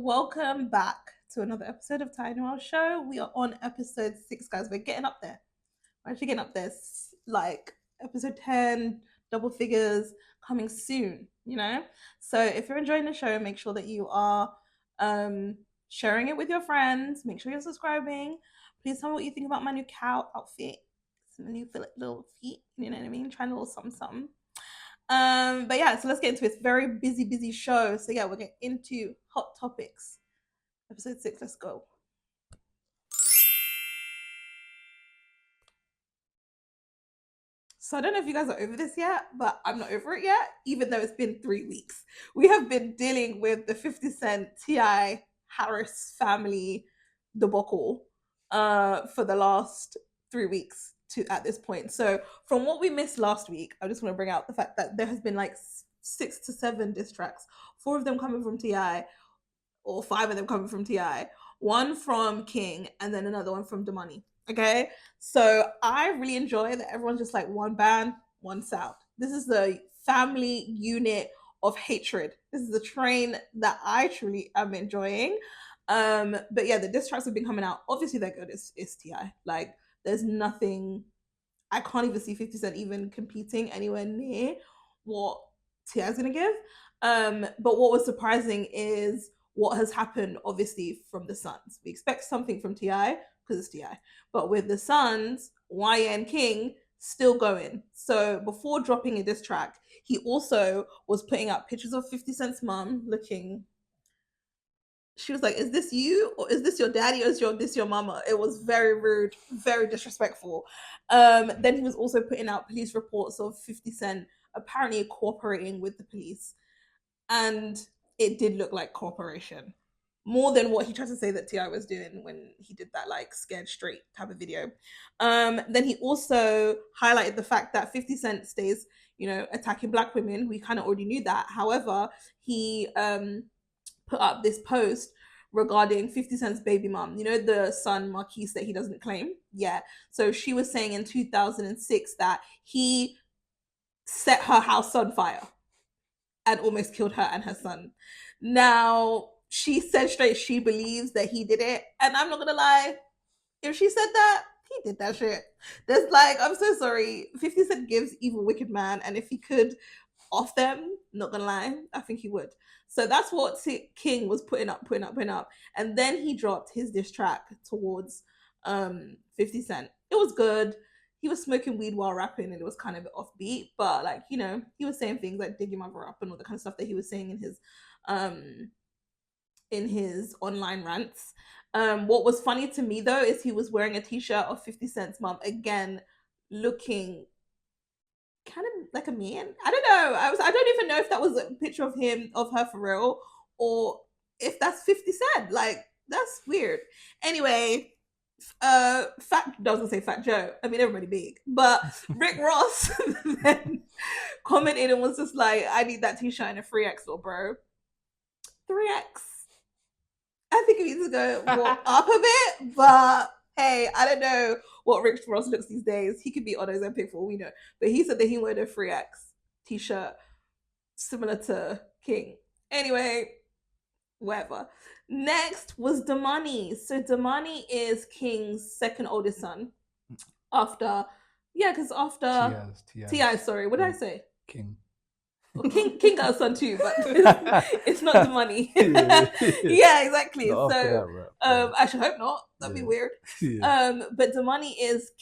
welcome back to another episode of Tiye Noelle Show. We are on episode 6, guys. We're getting up there. We're actually getting up there. Like episode 10, double figures coming soon, So if you're enjoying the show, make sure that you are sharing it with your friends. Make sure you're subscribing. Please tell me what you think about my new cow outfit. It's my new little feet, you know what I mean? Trying a little something, something. But yeah, so let's get into it. It's a very busy show. So yeah, we're getting into hot topics. Episode 6, let's go. So I don't know if you guys are over this yet, but I'm not over it yet, even though it's been 3 weeks. We have been dealing with the 50 Cent T.I. Harris family debacle for the last 3 weeks at this point. So from what we missed last week, I just want to bring out the fact that there has been like 6 to 7 diss tracks, 4 of them coming from T.I., or 5 of them coming from T.I., 1 from King, and then another one from dami. Okay, so I really enjoy that everyone's just like one band, one sound. This is the family unit of hatred. This is the train that I truly am enjoying. But yeah, the diss tracks have been coming out. Obviously, they're good. It's T.I. Like, there's nothing. I can't even see 50 Cent even competing anywhere near what T.I. is gonna give. But what was surprising is what has happened, obviously, from the Sons. We expect something from T.I. because it's T.I. But with the Sons, YN King still going. So before dropping a diss track, he also was putting up pictures of 50 Cent's mom looking. She was like, "Is this you, or is this your daddy, or is this your mama?" It was very rude, very disrespectful. Then he was also putting out police reports of 50 Cent apparently cooperating with the police, and it did look like cooperation more than what he tried to say that T.I. was doing when he did that like scared straight type of video. Then he also highlighted the fact that 50 Cent stays, attacking black women. We kind of already knew that. However, he put up this post regarding 50 Cent's baby mom, the son Marquise that he doesn't claim. Yeah. So she was saying in 2006 that he set her house on fire and almost killed her and her son. Now, she said straight she believes that he did it. And I'm not gonna lie, if she said that, he did that shit. There's like, I'm so sorry. 50 Cent gives evil wicked man, and if he could off them, not gonna lie, I think he would. So that's what King was putting up. And then he dropped his diss track towards 50 Cent. It was good. He was smoking weed while rapping, and it was kind of offbeat, but like, he was saying things like dig your mother up and all the kind of stuff that he was saying in his online rants. What was funny to me though is he was wearing a t-shirt of 50 Cent's mom, again looking kind of like a man. I don't know. I don't even know if that was a picture of her for real, or if that's 50 Cent. Like, that's weird. Anyway, doesn't say Fat Joe. I mean, everybody big, but Rick Ross then commented and was just like, "I need that t-shirt in a 3X, bro. 3X. I think it needs to go more up a bit, but hey, I don't know what Rick Ross looks these days. He could be on Ozempic for all we know. But he said that he wanted a 3X t-shirt similar to King. Anyway, whatever. Next was dami. So dami is King's second oldest son. After T.I., sorry. What did I say? King. Well, King got a son too, but it's not dami. Yeah, exactly. Not so I should hope not. That'd be weird. But dami is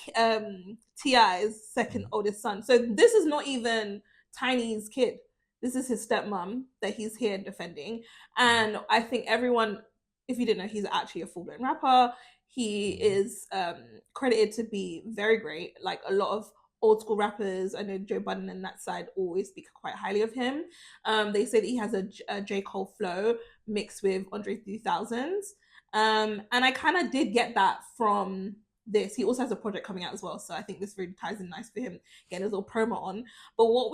T.I.'s second oldest son. So this is not even Tiny's kid. This is his stepmom that he's here defending. And I think everyone, if you didn't know, he's actually a full-blown rapper. He is credited to be very great. Like, a lot of old school rappers, I know Joe Budden and that side always speak quite highly of him. They say that he has a J. Cole flow mixed with Andre 3000's. And I kind of did get that from this. He also has a project coming out as well, so I think this really ties in nice for him getting his little promo on. But what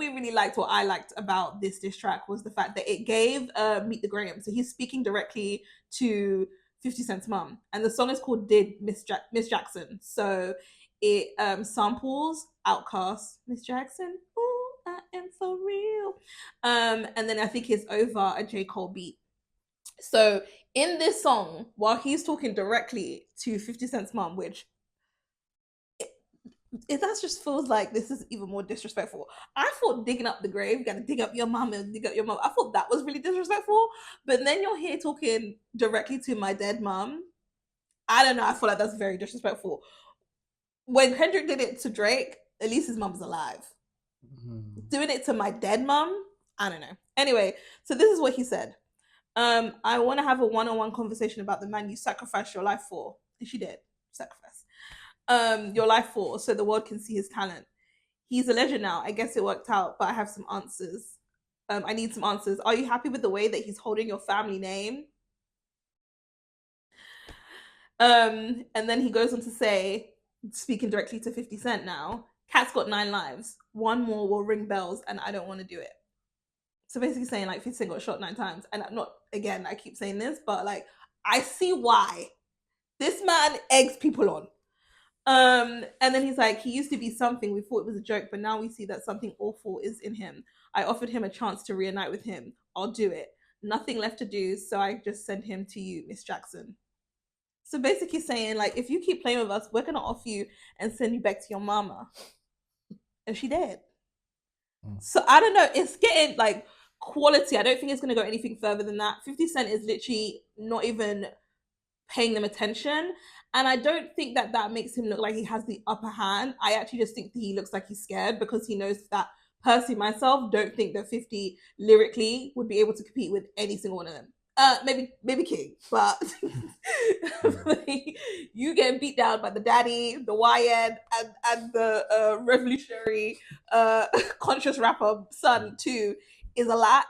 I liked about this diss track was the fact that it gave Meet the Graham. So he's speaking directly to 50 Cent's mom, and the song is called Did Miss Jackson. So it samples Outkast, Miss Jackson, ooh, I am for real. And then I think it's over a J. Cole beat. So in this song, while he's talking directly to 50 Cent's mom, which that just feels like this is even more disrespectful. I thought digging up the grave, you gotta dig up your mom and dig up your mom. I thought that was really disrespectful. But then you're here talking directly to my dead mom. I don't know. I feel like that's very disrespectful. When Kendrick did it to Drake, at least his mom's alive. Doing it to my dead mom, I don't know. Anyway, so this is what he said. I want to have a one-on-one conversation about the man you sacrificed your life for. And she did sacrifice your life for, so the world can see his talent. He's a legend now. I guess it worked out, but I have some answers. I need some answers. Are you happy with the way that he's holding your family name? And then he goes on to say, speaking directly to 50 Cent now, Cat's got 9 lives. One more will ring bells, and I don't want to do it. So basically saying like 50 Cent got shot 9 times. And I'm not, again, I keep saying this, but like, I see why. This man eggs people on. And then he's like, he used to be something. We thought it was a joke, but now we see that something awful is in him. I offered him a chance to reunite with him. I'll do it. Nothing left to do, so I just send him to you, Miss Jackson. So basically saying, like, if you keep playing with us, we're gonna off you and send you back to your mama. And she did. So I don't know. It's getting like quality. I don't think it's gonna go anything further than that. 50 Cent is literally not even paying them attention. And I don't think that that makes him look like he has the upper hand. I actually just think that he looks like he's scared because he knows that personally myself don't think that 50 lyrically would be able to compete with any single one of them. Maybe King, but you getting beat down by the Daddy, the YN, and the revolutionary conscious rapper son too is a lot.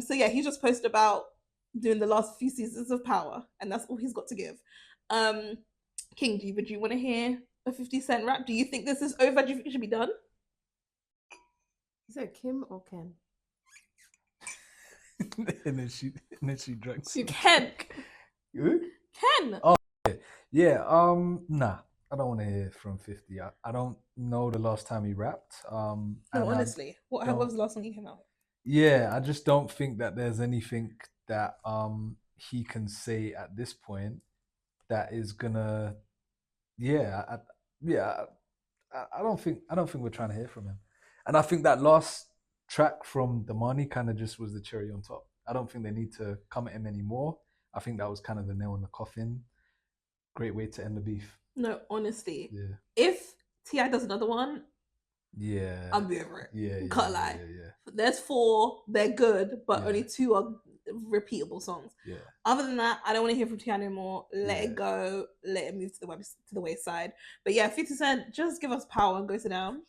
So yeah, he just posted about doing the last few seasons of Power, and that's all he's got to give. King, do you want to hear a 50 Cent rap? Do you think this is over? Do you think it should be done? Is that Kim or Ken? and then she drank some. Ken. Who? Ken. Oh yeah. Nah, I don't want to hear from 50. I don't know the last time he rapped. No, honestly, what was the last song he came out? Yeah, I just don't think that there's anything that he can say at this point that is gonna. I don't think we're trying to hear from him, and I think that last track from Damani kind of just was the cherry on top. I don't think they need to come at him anymore. I think that was kind of the nail in the coffin. Great way to end the beef. No, honestly. Yeah. If Tiye does another one, yeah, I'll be over it. Yeah, can't lie. There's 4, they're good, but only 2 are repeatable songs. Yeah. Other than that, I don't want to hear from Tiye no more. Let it go. Let it move to the wayside. But yeah, 50 Cent, just give us power and go sit down.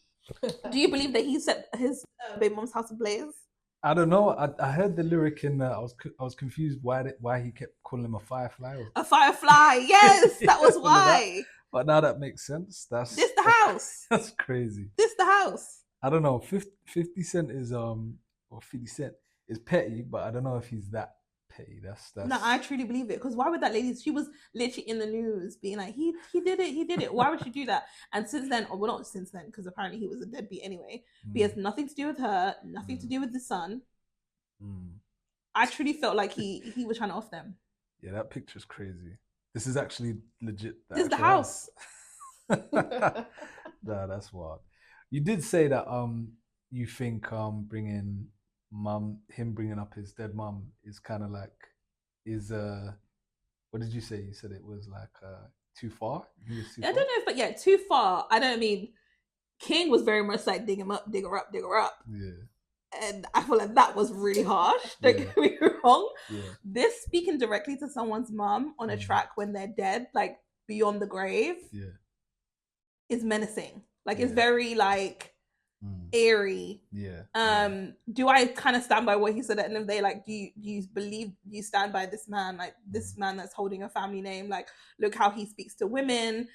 Do you believe that he set his baby mom's house ablaze? I don't know. I heard the lyric in. I was confused why he kept calling him a firefly. A firefly, yes, that was why. But now that makes sense. This the house. That's crazy. This the house. I don't know. 50 Cent is or 50 Cent is petty, but I don't know if he's that petty. That's No, I truly believe it. Because why would that lady? She was literally in the news being like, he did it. Why would she do that? And since then, well, not since then, because apparently he was a deadbeat anyway. But he has nothing to do with her, nothing to do with the son. I truly felt like he was trying to off them. Yeah, that picture's crazy. This is actually legit. This is the house. Nah, that's wild. You did say that you think bringing bringing up his dead mum is kind of like what did you say? You said it was like too far? I don't know if, but yeah, too far. I don't mean, King was very much like dig him up, dig her up, dig her up. Yeah. And I feel like that was really harsh. Don't get me wrong. Yeah. This speaking directly to someone's mum on a track when they're dead, like beyond the grave, is menacing. Like it's very like airy. Yeah. Do I kind of stand by what he said at the end of the day? Like, do you stand by this man? Like this man that's holding a family name. Like, look how he speaks to women.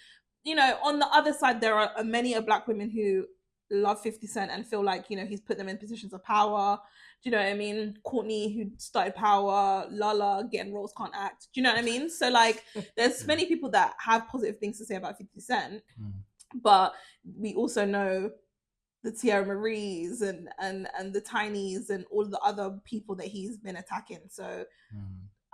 You know, on the other side, there are many Black women who love 50 Cent and feel like, you know, he's put them in positions of power. Do you know what I mean? Courtney, who started Power, Lala, getting roles, can't act. Do you know what I mean? So like, there's many people that have positive things to say about 50 Cent, but we also know the Tierra Maries and the Tinies and all the other people that he's been attacking. So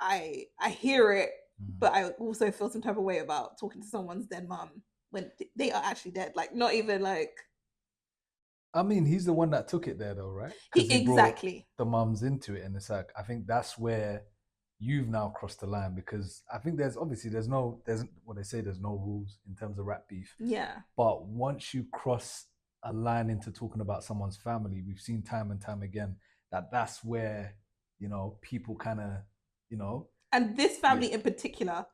I hear it, but I also feel some type of way about talking to someone's dead mom when they are actually dead. Like, not even like. I mean, he's the one that took it there, though, right? Exactly. Brought the mums into it, and it's like, I think that's where you've now crossed the line, because I think there's what they say, there's no rules in terms of rap beef. Yeah. But once you cross a line into talking about someone's family, we've seen time and time again that that's where, you know, people kind of, you know. And this family in particular,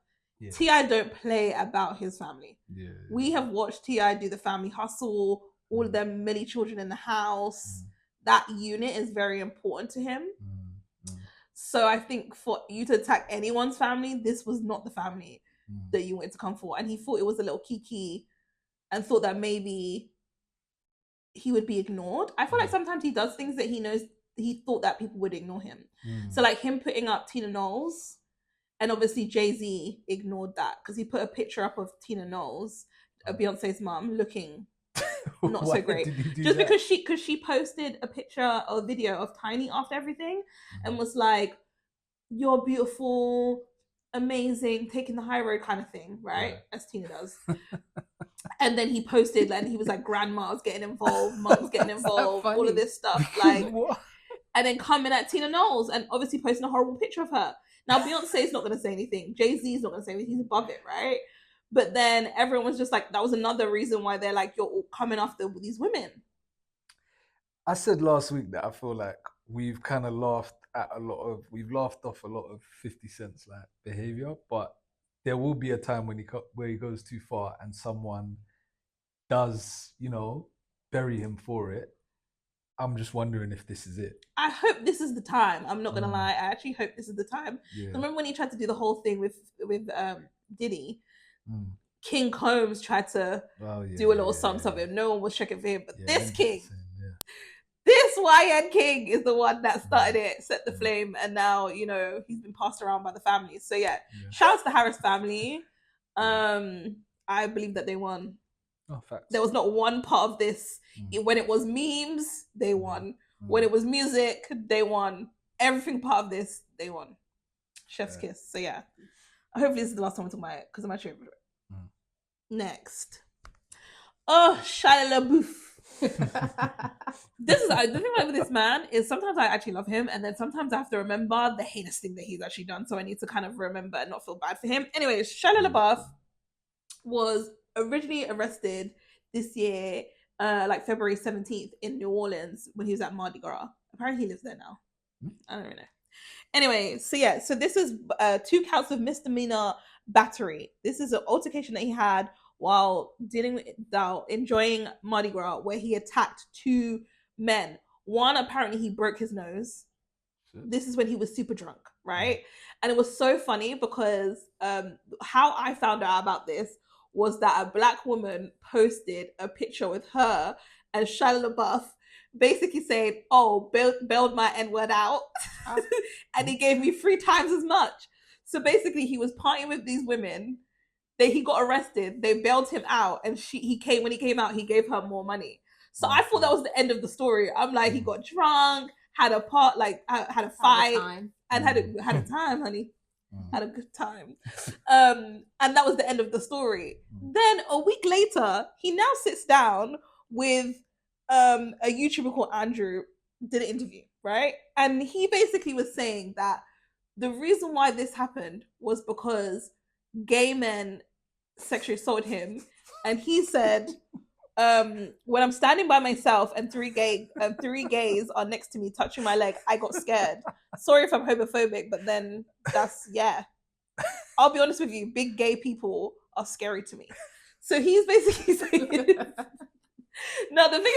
Tiye don't play about his family. We have watched Tiye do the family hustle, all of them many children in the house. That unit is very important to him. So I think for you to attack anyone's family, this was not the family that you wanted to come for. And he thought it was a little kiki and thought that maybe he would be ignored. I feel like sometimes he does things that he knows he thought that people would ignore him. So like him putting up Tiye Noelle, and obviously Jay-Z ignored that because he put a picture up of Tiye Noelle, Beyonce's mom, looking not so great. Just because she posted a picture or video of Tiny after everything and was like, "You're beautiful, amazing, taking the high road," kind of thing, right? As Tina does. And then he posted, and he was like, "Grandma's getting involved, mom's getting involved, all of this stuff," like, and then coming at Tiye Noelle and obviously posting a horrible picture of her. Now Beyonce's not going to say anything. Jay-Z's not going to say anything. He's above it, right? But then everyone was just like, that was another reason why they're like, you're all coming after these women. I said last week that I feel like we've kind of laughed off a lot of 50 Cent's like behavior, but there will be a time when where he goes too far and someone does, you know, bury him for it. I'm just wondering if this is it. I hope this is the time. I'm not gonna lie. I actually hope this is the time. Remember when he tried to do the whole thing with Diddy? King Combs tried to do a little something. No one was checking for him, but this king, this YN King is the one that started it, set the flame, and now, you know, he's been passed around by the family. So shout out to the Harris family. I believe that they won. Facts. There was not one part of this. When it was memes, they won. When it was music, they won. Everything part of this, they won. Chef's kiss. So hopefully this is the last time we talk about it because I'm actually over it. Next. Oh, Shia LaBeouf. This is the thing about this man is sometimes I actually love him, and then sometimes I have to remember the heinous thing that he's actually done. So I need to kind of remember and not feel bad for him. Anyways, Shia LaBeouf was originally arrested this year, like February 17th in New Orleans when he was at Mardi Gras. Apparently he lives there now. I don't really know. Anyway, so this is 2 counts of misdemeanor battery. This is an altercation that he had while enjoying Mardi Gras, where he attacked 2 men. One, apparently he broke his nose. This is when he was super drunk, right? And it was so funny because how I found out about this was that a black woman posted a picture with her and Shia LaBeouf basically saying, "Oh, bailed my N-word out." And he gave me 3 times as much. So basically he was partying with these women. He got arrested. They bailed him out. And when he came out, he gave her more money. So I thought that was the end of the story. I'm like, he got drunk, had a fight, and had a time, honey. Had a good time. And that was the end of the story. Then a week later, he now sits down with a YouTuber called Andrew, did an interview, right? And he basically was saying that the reason why this happened was because gay men sexually assaulted him. And he said, when I'm standing by myself and 3 gays are next to me touching my leg, I got scared. Sorry if I'm homophobic, but then that's, I'll be honest with you, big gay people are scary to me. So he's basically saying, no, the thing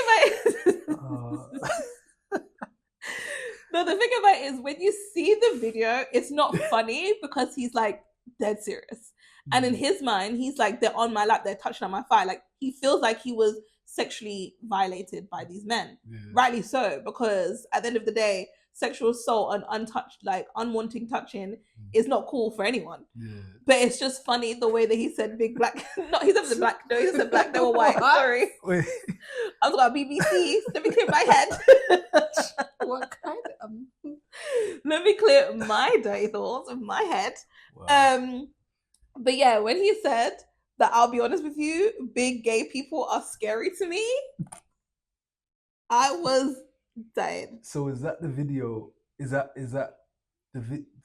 about it is when you see the video, it's not funny because he's like dead serious. And in his mind, he's like, they're on my lap, they're touching on my thigh. Like, he feels like he was sexually violated by these men. Rightly so, because at the end of the day, sexual assault and untouched, like unwanting touching is not cool for anyone. Yeah. But it's just funny the way that he said big black. No, he said black. No, he said black. They were white. Sorry. Wait. I was like BBC. Let me clear my head. What kind of? Let me clear my dirty thoughts of my head. Wow. But yeah, when he said that, I'll be honest with you, big gay people are scary to me, I was dying. So is that the video? Is that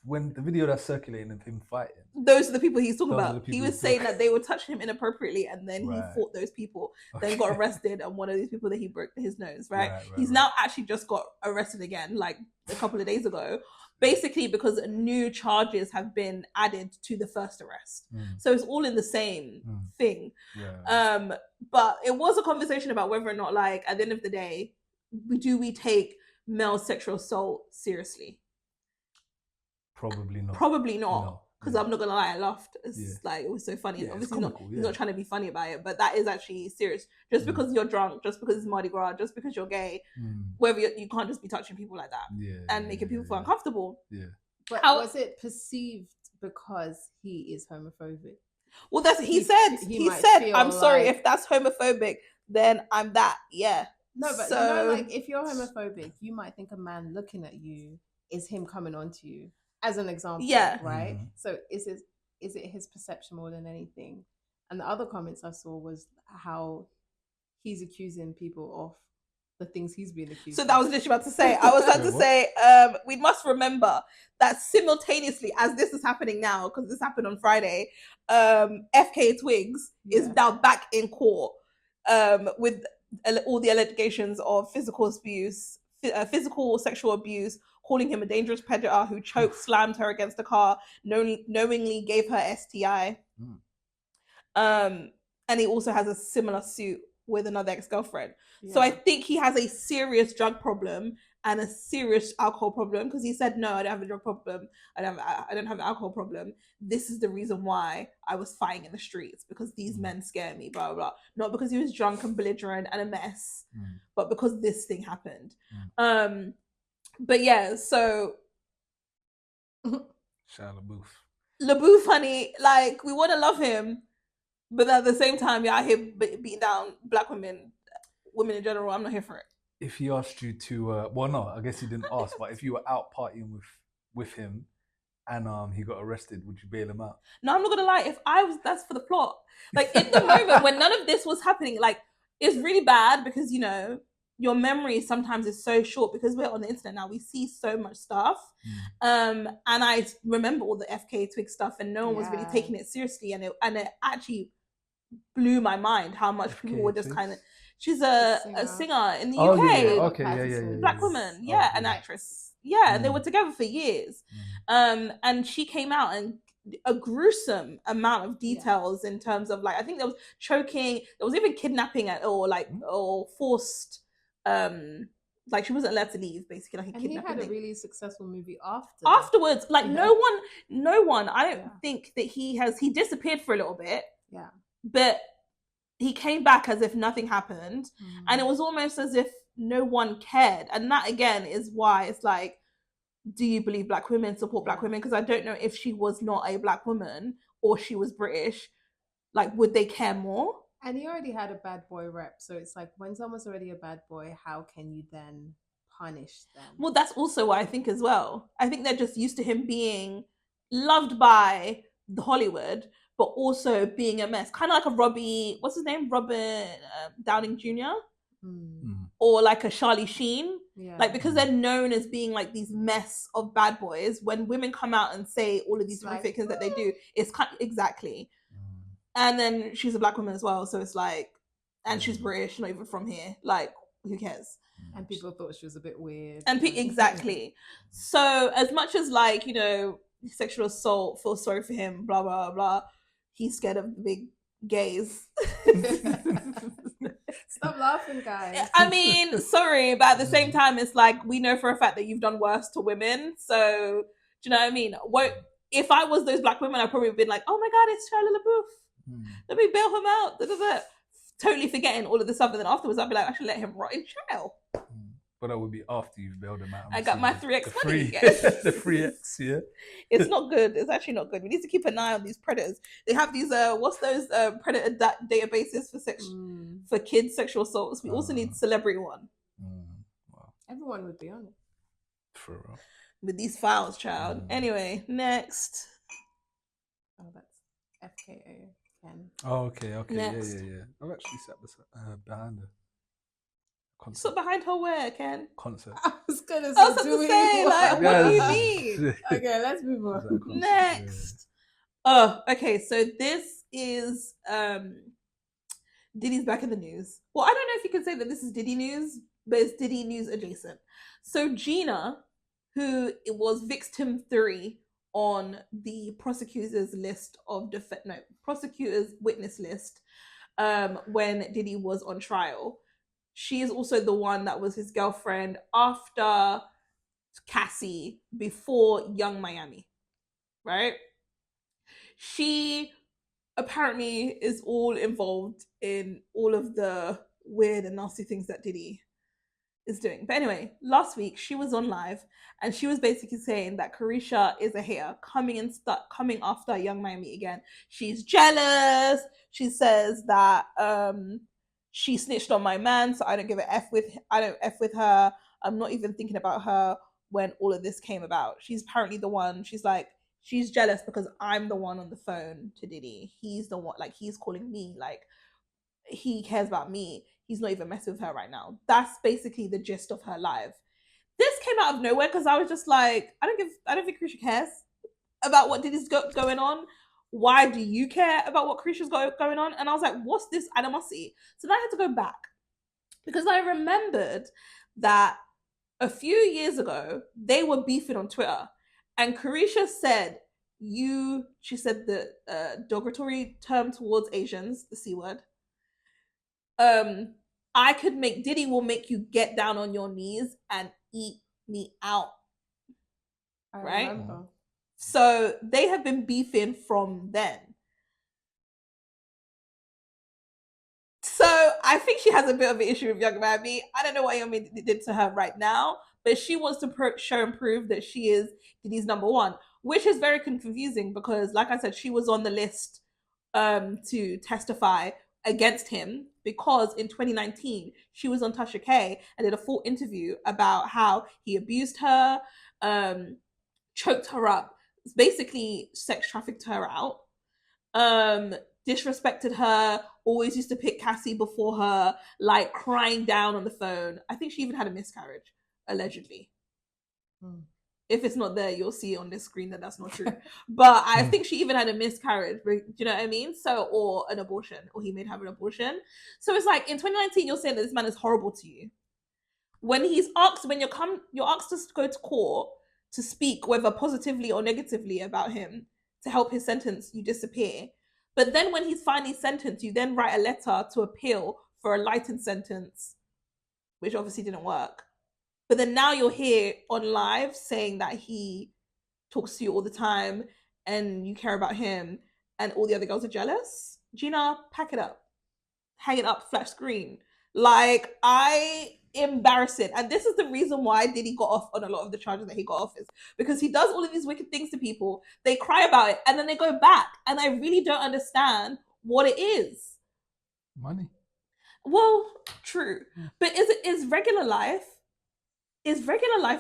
when the video that's circulating of him fighting? Those are the people he's talking Those are about. the people He was he's saying talking- that they were touching him inappropriately, and then Right. he fought those people, then got arrested, and one of these people that he broke his nose, right? Right, He's right. now actually just got arrested again, like a couple of days ago, basically because new charges have been added to the first arrest. So it's all in the same thing. Yeah. But it was a conversation about whether or not, like, at the end of the day, do we take male sexual assault seriously? Probably not. Probably not. No. Because Yeah. I'm not gonna lie, I laughed. It's Yeah. like, it was so funny. Yeah, it's Obviously, comical, he's yeah. not trying to be funny about it, but that is actually serious. Just because you're drunk, just because it's Mardi Gras, just because you're gay, whether you can't just be touching people like that Yeah. and making people feel uncomfortable. Yeah. But How- was it perceived because he is homophobic? Well, that's He he might said, feel I'm sorry like- if that's homophobic, then I'm that. Yeah. No, but So- you know, like if you're homophobic, you might think a man looking at you is him coming on to you, as an example. Yeah. Right. So is it his perception more than anything? And the other comments I saw was how he's accusing people of the things he's been accused So of. that was literally about to say. I was about to What? say, we must remember that simultaneously, as this is happening now, because this happened on Friday, FK Twigs is Yeah. now back in court with all the allegations of physical abuse, physical sexual abuse, calling him a dangerous predator who choked, slammed her against the car, knowingly gave her STI. And he also has a similar suit with another ex-girlfriend. So I Yeah. think he has a serious drug problem and a serious alcohol problem, because he said, no, I don't have a drug problem. I don't have an alcohol problem. This is the reason why I was fighting in the streets, because these men scare me, blah, blah, blah. Not because he was drunk and belligerent and a mess, but because this thing happened. But yeah, so Shia LaBeouf. LaBeouf, honey, like, we want to love him, but at the same time, you're out here beating down black women in general. I'm not here for it. If he asked you to, well, no, I guess he didn't ask, but if you were out partying with him and he got arrested, would you bail him out? No, I'm not gonna lie. If I was, that's for the plot. Like, in the moment when none of this was happening, like, it's really bad because, you know, your memory sometimes is so short because we're on the internet now. We see so much stuff. And I remember all the FK Twig stuff, and no one was really Yeah. taking it seriously. And it actually blew my mind how much FK people were just Twigs? kind of. She's a singer. singer in the Oh, UK. yeah. Okay, yeah. Black woman, Oh, yeah, an yeah. actress, yeah, and they were together for years. And she came out and a gruesome amount of details in terms of, like, I think there was choking, there was even kidnapping or forced, like, she wasn't allowed to leave, basically, like a And he kidnapping had a thing. really successful movie Afterwards, like, Yeah. no one, I don't Yeah. think that he disappeared for a little bit, Yeah. but he came back as if nothing happened. And it was almost as if no one cared. And that, again, is why it's like, do you believe black women support black women? Because I don't know if she was not a black woman or she was British, like, would they care more? And he already had a bad boy rep. So it's like, when someone's already a bad boy, how can you then punish them? Well, that's also what I think as well. I think they're just used to him being loved by the Hollywood, but also being a mess. Kind of like a Robbie, what's his name? Robert Downing Jr. Or like a Charlie Sheen. Yeah. Like, because they're known as being like these mess of bad boys, when women come out and say all of these horrific things that they do, it's kind exactly. And then she's a black woman as well, so it's like, and she's British, not even from here. Like, who cares? And people thought she was a bit weird. And exactly. So as much as, like, you know, sexual assault, feel sorry for him, blah blah blah, he's scared of the big gays. Stop laughing, guys. I mean, sorry, but at the same time, it's like, we know for a fact that you've done worse to women. So, do you know what I mean? If I was those black women, I'd probably have been like, oh my God, it's Shia LaBeouf. Let me bail him out. Da, da, da. Totally forgetting all of the stuff. And then afterwards, I'd be like, I should let him rot in jail. But that would be after you've bailed them out. I'm I got my assuming. 3x The money. free, Yes. the free X, yeah. It's not good. It's actually not good. We need to keep an eye on these predators. They have these what's those predator databases for kids sexual assaults. We also need celebrity one. Wow. Everyone would be on it. For real. With these files, child. Anyway, next. Oh, that's FKA Ken. Oh, okay. Next. Yeah. I've actually sat behind her. Concert. So behind her where, Ken? Concert. I was gonna I was about do to we say, like, what do you Yes. mean? Okay, let's move on. Next. Oh, okay. So this is Diddy's back in the news. Well, I don't know if you can say that this is Diddy news, but it's Diddy news adjacent. So Gina, who was victim 3 on the prosecutor's list of prosecutor's witness list, when Diddy was on trial, she is also the one that was his girlfriend after Cassie, before Young Miami, right? She apparently is all involved in all of the weird and nasty things that Diddy is doing. But anyway, last week she was on live and she was basically saying that Carisha is a hater coming after Young Miami again. She's jealous. She says that she snitched on my man, so I don't F with her. I'm not even thinking about her when all of this came about. She's apparently the one. She's like, she's jealous because I'm the one on the phone to Diddy. He's the one, like, he's calling me, like, he cares about me. He's not even messing with her right now. That's basically the gist of her live. This came out of nowhere because I was just like, I don't think Carisha cares about what Diddy's going on. Why do you care about what Carisha's going on? And I was like, what's this animosity? So then I had to go back because I remembered that a few years ago they were beefing on Twitter, and Carisha said she said the derogatory term towards Asians, the C word. I could make Diddy will make you get down on your knees and eat me out. Right? Remember. So they have been beefing from then. So I think she has a bit of an issue with Young Miami. I don't know what Young Miami did to her right now, but she wants to show and prove that she is Diddy's number one, which is very confusing because, like I said, she was on the list to testify against him because in 2019 she was on Tasha K and did a full interview about how he abused her, choked her up, basically sex trafficked her out, disrespected her, always used to pick Cassie before her, like crying down on the phone. I think she even had a miscarriage, allegedly. If it's not there, you'll see on this screen that that's not true. But I think she even had a miscarriage. Do you know what I mean? So, or an abortion, or he made her have an abortion. So it's like in 2019, you're saying that this man is horrible to you. When he's asked, when you're asked to go to court to speak, whether positively or negatively about him, to help his sentence, you disappear. But then when he's finally sentenced, you then write a letter to appeal for a lightened sentence, which obviously didn't work. But then now you're here on live saying that he talks to you all the time and you care about him and all the other girls are jealous. Gina, pack it up. Hang it up, flash screen. Like, embarrassing. And this is the reason why Diddy got off on a lot of the charges that he got off, is because he does all of these wicked things to people. They cry about it and then they go back. And I really don't understand what it is. Money. Well, true. But is regular life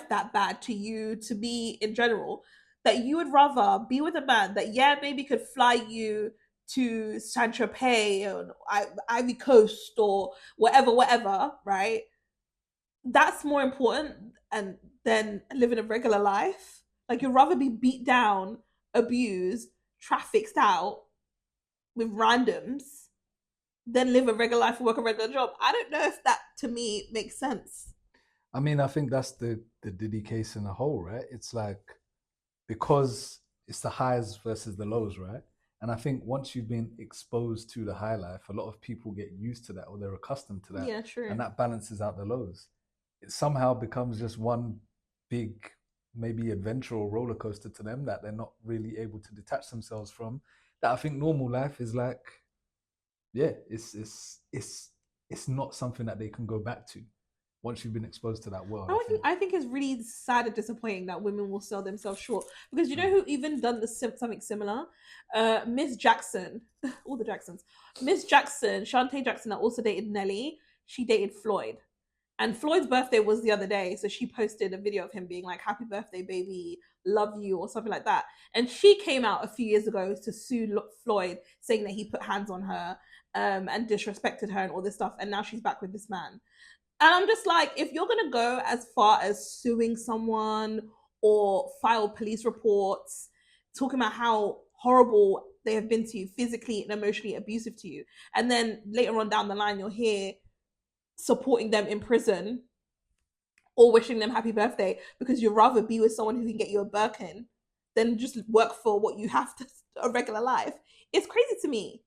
that bad to you, to be in general, that you would rather be with a man that, yeah, maybe could fly you to Saint Tropez or Ivy Coast or whatever, right? That's more important than living a regular life. Like, you'd rather be beat down, abused, trafficked out with randoms than live a regular life and work a regular job. I don't know if that, to me, makes sense. I mean, I think that's the Diddy case in a whole, right? It's like, because it's the highs versus the lows, right? And I think once you've been exposed to the high life, a lot of people get used to that, or they're accustomed to that. Yeah, true. And that balances out the lows. It somehow becomes just one big, maybe adventure or roller coaster to them that they're not really able to detach themselves from. That I think normal life is like, yeah, it's not something that they can go back to. once you've been exposed to that world. I think it's really sad and disappointing that women will sell themselves short, because you know who even done something similar? Miss Jackson, all the Jacksons. Miss Jackson, Shantae Jackson, that also dated Nelly. She dated Floyd, and Floyd's birthday was the other day, so she posted a video of him being like, "Happy birthday, baby, love you," or something like that. And she came out a few years ago to sue Floyd, saying that he put hands on her and disrespected her and all this stuff. And now she's back with this man. And I'm just like, if you're going to go as far as suing someone or file police reports, talking about how horrible they have been to you, physically and emotionally abusive to you, and then later on down the line, you're here supporting them in prison or wishing them happy birthday because you'd rather be with someone who can get you a Birkin than just work for what you have to a regular life, it's crazy to me.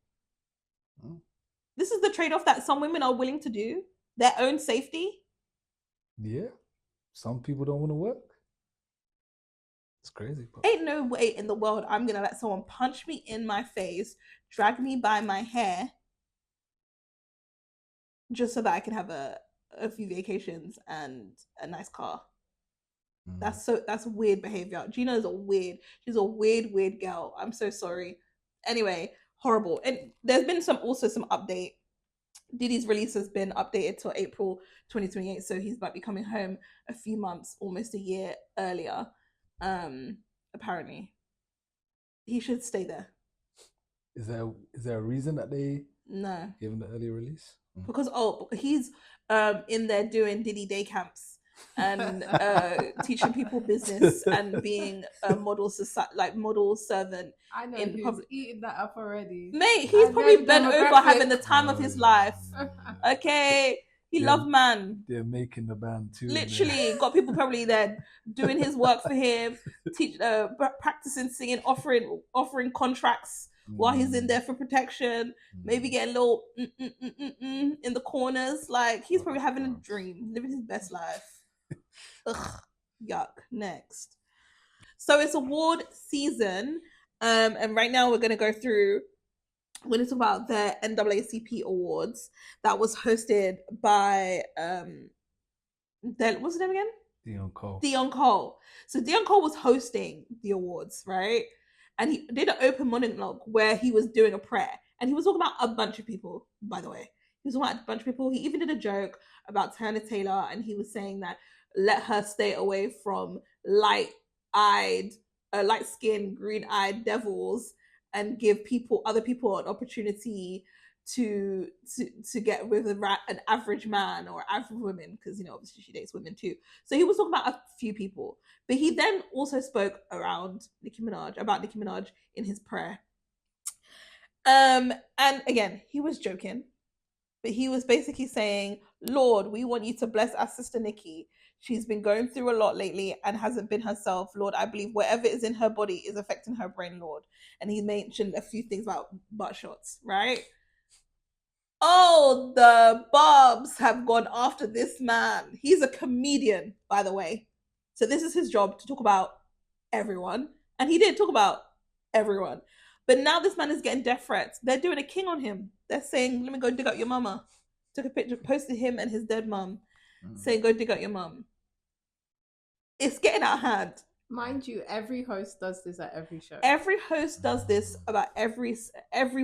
This is the trade-off that some women are willing to do. Their own safety. Yeah. Some people don't want to work. It's crazy. But... ain't no way in the world I'm going to let someone punch me in my face, drag me by my hair, just so that I can have a few vacations and a nice car. That's weird behavior. Gina is she's a weird girl. I'm so sorry. Anyway, horrible. And there's been some update. Diddy's release has been updated till April 2028, so he's about to be coming home a few months, almost a year earlier. Apparently, he should stay there. Is there a reason that they gave him the early release? Because he's in there doing Diddy day camps and teaching people business and being a model servant. I know he's eating that up already. Mate, he's probably bent over having the time of his life. Okay, he loved man. They're making the band too. Literally, got people probably there doing his work for him, practicing singing, offering contracts while he's in there for protection. Maybe get a little in the corners. Like, he's probably having a dream, living his best life. Ugh, yuck. Next. So it's award season. And right now we're going to talk about the NAACP Awards that was hosted by, what's his name again? Deon Cole. So Deon Cole was hosting the awards, right? And he did an open monologue where he was doing a prayer. And he was talking about a bunch of people, by the way. He was talking about a bunch of people. He even did a joke about Turner Taylor, and he was saying that let her stay away from light-skinned, green-eyed devils, and give other people an opportunity to get with an average man or average woman, because obviously she dates women too. So he was talking about a few people, but he then also spoke about Nicki Minaj in his prayer. And again, he was joking, but he was basically saying, Lord, we want you to bless our sister Nicki. She's been going through a lot lately and hasn't been herself. Lord, I believe whatever is in her body is affecting her brain, Lord. And he mentioned a few things about butt shots, right? Oh, the Bobs have gone after this man. He's a comedian, by the way. So this is his job, to talk about everyone. And he did talk about everyone. But now this man is getting death threats. They're doing a king on him. They're saying, let me go dig up your mama. Took a picture, posted him and his dead mum, saying, go dig up your mum. It's getting out of hand. Mind you, every host does this at every show. Every host does this about every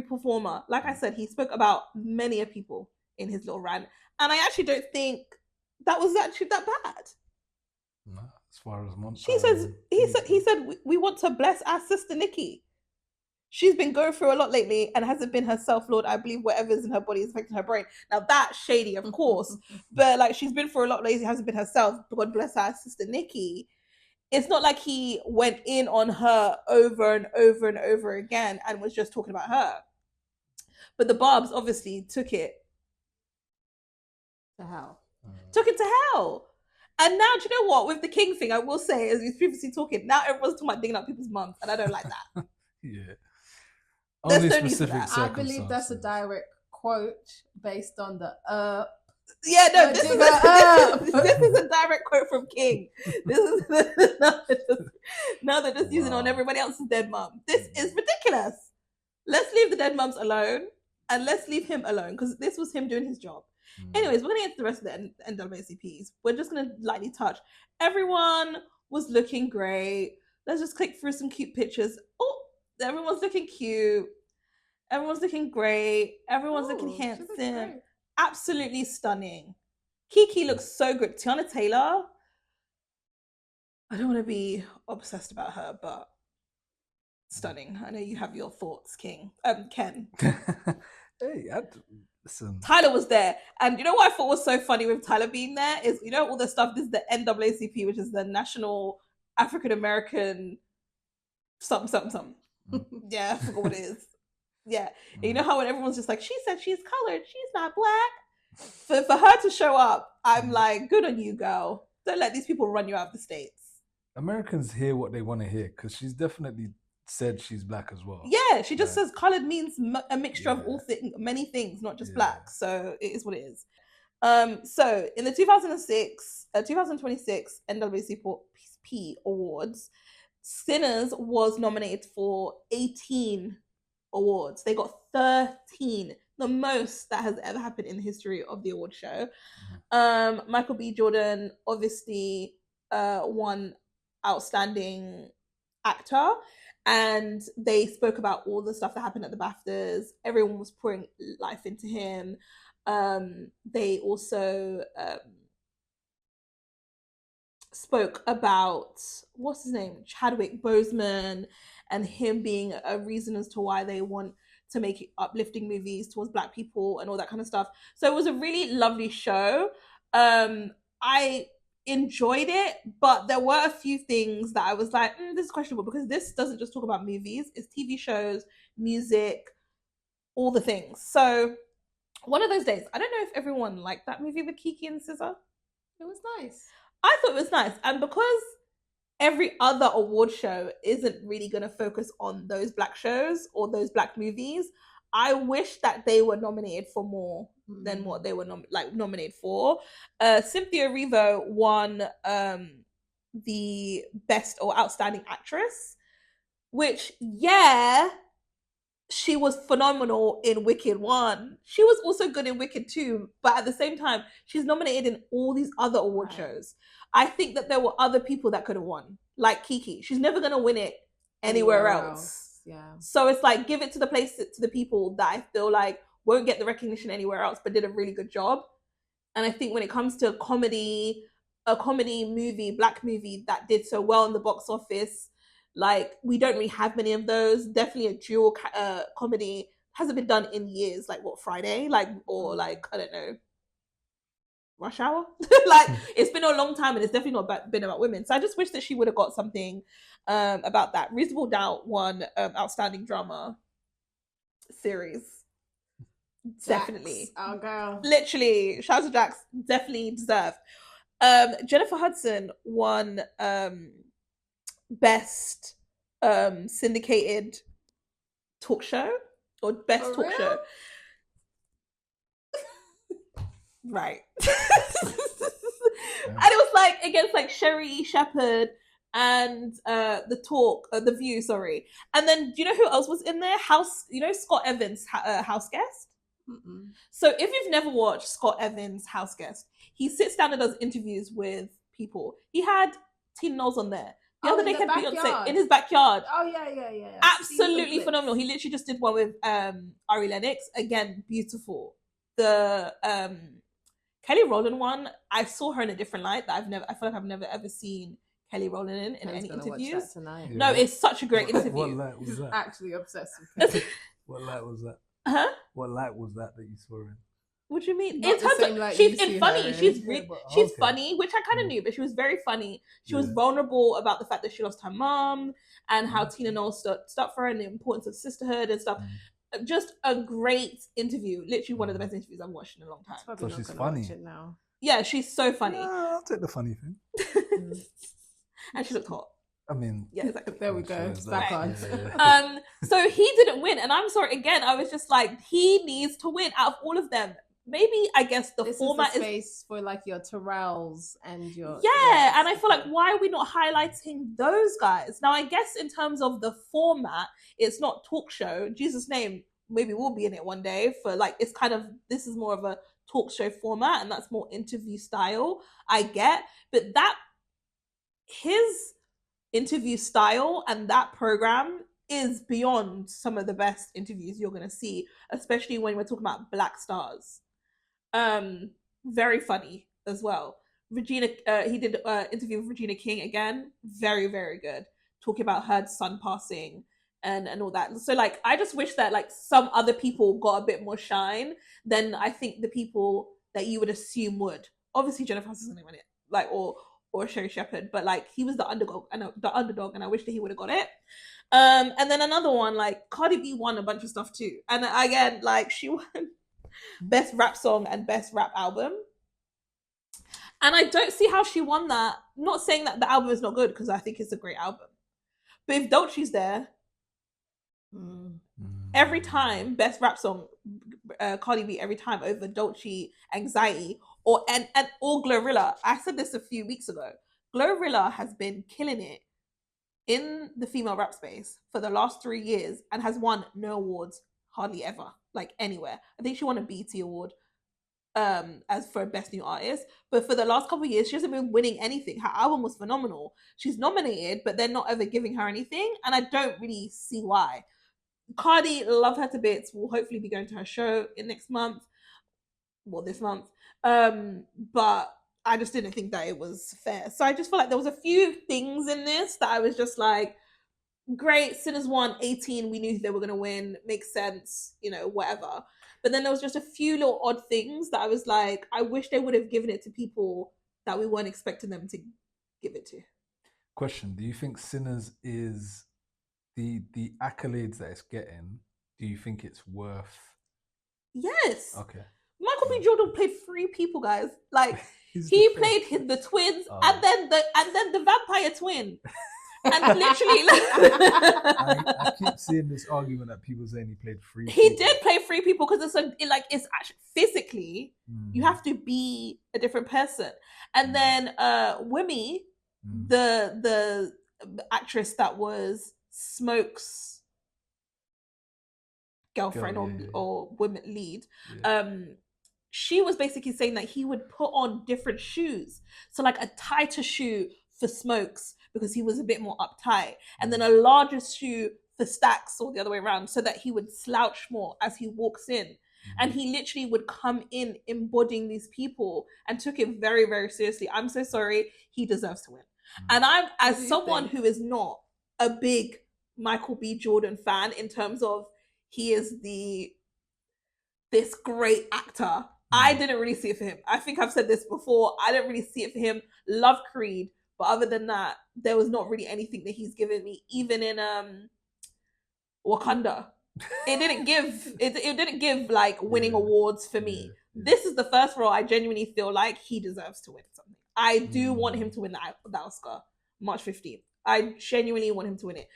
performer. Like I said, he spoke about many people in his little rant. And I actually don't think that was actually that bad. No, as far as months. He said, we want to bless our sister Nicki. She's been going through a lot lately and hasn't been herself, Lord. I believe whatever's in her body is affecting her brain. Now that's shady, of course. But like, she's been through a lot lately, hasn't been herself. God bless our sister Nicki. It's not like he went in on her over and over and over again and was just talking about her. But the Barbs obviously took it to hell. And now, do you know what? With the King thing, I will say, as we previously talking, now everyone's talking about digging up people's mums, and I don't like that. Yeah. Only specific I believe that's a direct quote based on the Yeah, no, this is a direct quote from King. This is now they're just using on everybody else's dead mum. This is ridiculous. Let's leave the dead mums alone, and let's leave him alone, because this was him doing his job. Anyways, we're gonna get to the rest of the NAACPs. We're just gonna lightly touch. Everyone was looking great. Let's just click through some cute pictures. Oh, everyone's looking cute. Everyone's looking great. Everyone's looking handsome. Absolutely stunning. Kiki looks so good. Tiana Taylor, I don't want to be obsessed about her, but stunning. I know you have your thoughts, Ken. Hey, listen. Tyler was there, and you know what I thought was so funny with Tyler being there is, you know, all the stuff. This is the NAACP, which is the National African American something. Yeah, I forgot what it is. Yeah, and you know how when everyone's just like, she said she's colored, she's not black. For her to show up, I'm like, good on you, girl. Don't let these people run you out of the States. Americans hear what they want to hear, because she's definitely said she's black as well. Yeah, she just says colored means a mixture of all many things, not just black. So it is what it is. So in the 2026 NAACP Awards, Sinners was nominated for 18 awards. They got 13, the most that has ever happened in the history of the award show. Michael B. Jordan obviously won Outstanding Actor, and they spoke about all the stuff that happened at the BAFTAs. Everyone was pouring life into him. They also spoke about, what's his name, Chadwick Boseman, and him being a reason as to why they want to make uplifting movies towards black people and all that kind of stuff. So it was a really lovely show. I enjoyed it, but there were a few things that I was like, this is questionable, because this doesn't just talk about movies, it's TV shows, music, all the things. So one of those days, I don't know if everyone liked that movie with Kiki and SZA. It was nice. I thought it was nice, and because every other award show isn't really going to focus on those black shows or those black movies, I wish that they were nominated for more than what they were nominated for. Cynthia Erivo won the Best or Outstanding Actress, which, she was phenomenal in Wicked 1. She was also good in Wicked 2, but at the same time, she's nominated in all these other award shows. I think that there were other people that could have won, like Kiki. She's never going to win it anywhere else. Yeah. So it's like, give it to the people that I feel like won't get the recognition anywhere else, but did a really good job. And I think when it comes to a comedy movie, black movie that did so well in the box office, like, we don't really have many of those. Definitely a dual comedy hasn't been done in years. Like, what, Friday? Or I don't know, Rush Hour? It's been a long time, and it's definitely not been about women. So I just wish that she would have got something about that. Reasonable Doubt won Outstanding Drama Series. Jax, definitely. Oh, girl. Literally, shout out to Jax. Definitely deserved. Jennifer Hudson won Best Syndicated Talk Show, or Best Talk Show. Right. And it was like against like Sherry Shepherd and The View, sorry. And then do you know who else was in there? Scott Evans, House Guest. So if you've never watched Scott Evans' House Guest, he sits down and does interviews with people. He had Tiye Noelle on there. The other day he had Beyonce in his backyard. Oh yeah. Absolutely phenomenal. He literally just did one with Ari Lennox. Again, beautiful. The Kelly Rowland one, I saw her in a different light that I feel like I've never ever seen Kelly Rowland in any interviews. Watch that tonight. No, it's such a great interview. What light was that? Actually obsessed with Kelly. What light was that? Huh? What light was that you saw in? What do you mean? Not In terms of she's funny. She's funny, which I kind of knew, but she was very funny. She was vulnerable about the fact that she lost her mom and how Tiye Noelle stood up for her and the importance of sisterhood and stuff. Just a great interview. Literally one of the best interviews I've watched in a long time. So she's funny. Watch it now. Yeah, she's so funny. Yeah, I'll take the funny thing. And she looked hot. I mean, yeah, exactly. There we go. It's back on. So he didn't win, and I'm sorry. Again, I was just like, he needs to win out of all of them. Maybe I guess the format is the space for like your Terrells and your and I feel like, why are we not highlighting those guys? Now I guess in terms of the format, it's not talk show. Jesus' Name maybe will be in it one day for like, it's kind of, this is more of a talk show format and that's more interview style. I get, but that his interview style and that program is beyond some of the best interviews you're gonna see, especially when we're talking about black stars. Very funny as well. Regina, he did interview with Regina King again, very very good, talking about her son passing and all that. So like, I just wish that like some other people got a bit more shine than I think the people that you would assume would. Obviously, Jennifer Hudson is gonna win it, like or Sherry Shepherd, but like he was the underdog, and I wish that he would have got it. And then another one, like Cardi B won a bunch of stuff too, and again, like she won best rap song and best rap album. And I don't see how she won that. I'm not saying that the album is not good, because I think it's a great album. But if Dolce's there, every time, best rap song, Cardi B every time over Dolce, Anxiety, or Glorilla. I said this a few weeks ago. Glorilla has been killing it in the female rap space for the last 3 years and has won no awards hardly ever, like anywhere. I think she won a BET award as for best new artist, but for the last couple of years she hasn't been winning anything. Her album was phenomenal. She's nominated, but they're not ever giving her anything, and I don't really see why. Cardi, love her to bits. We'll hopefully be going to her show in next month, well, this month. But I just didn't think that it was fair. So I just feel like there was a few things in this that I was just like, great, Sinners won 18, we knew they were going to win, makes sense, you know, whatever. But then there was just a few little odd things that I was like, I wish they would have given it to people that we weren't expecting them to give it to. Question: do you think Sinners is the accolades that it's getting? Do you think it's worth? Yes. Okay. Michael B. Jordan played 3 people, guys. Like he played the twins, and then the vampire twin. And literally, I keep seeing this argument that people saying he played 3 people. He did play 3 people, because it's actually physically you have to be a different person. And then Wimmy, the actress that was Smoke's girlfriend or women lead, she was basically saying that he would put on different shoes, so like a tighter shoe for Smokes because he was a bit more uptight, and then a larger shoe for Stacks, or the other way around, so that he would slouch more as he walks in. And he literally would come in embodying these people and took it very, very seriously. I'm so sorry. He deserves to win. And I'm, as someone who is not a big Michael B. Jordan fan in terms of he is this great actor, I didn't really see it for him. I think I've said this before. I didn't really see it for him. Love Creed. But other than that, there was not really anything that he's given me, even in Wakanda. It didn't give like winning awards for me. This is the first role I genuinely feel like he deserves to win something. I do want him to win the Oscar, March 15th. I genuinely want him to win it.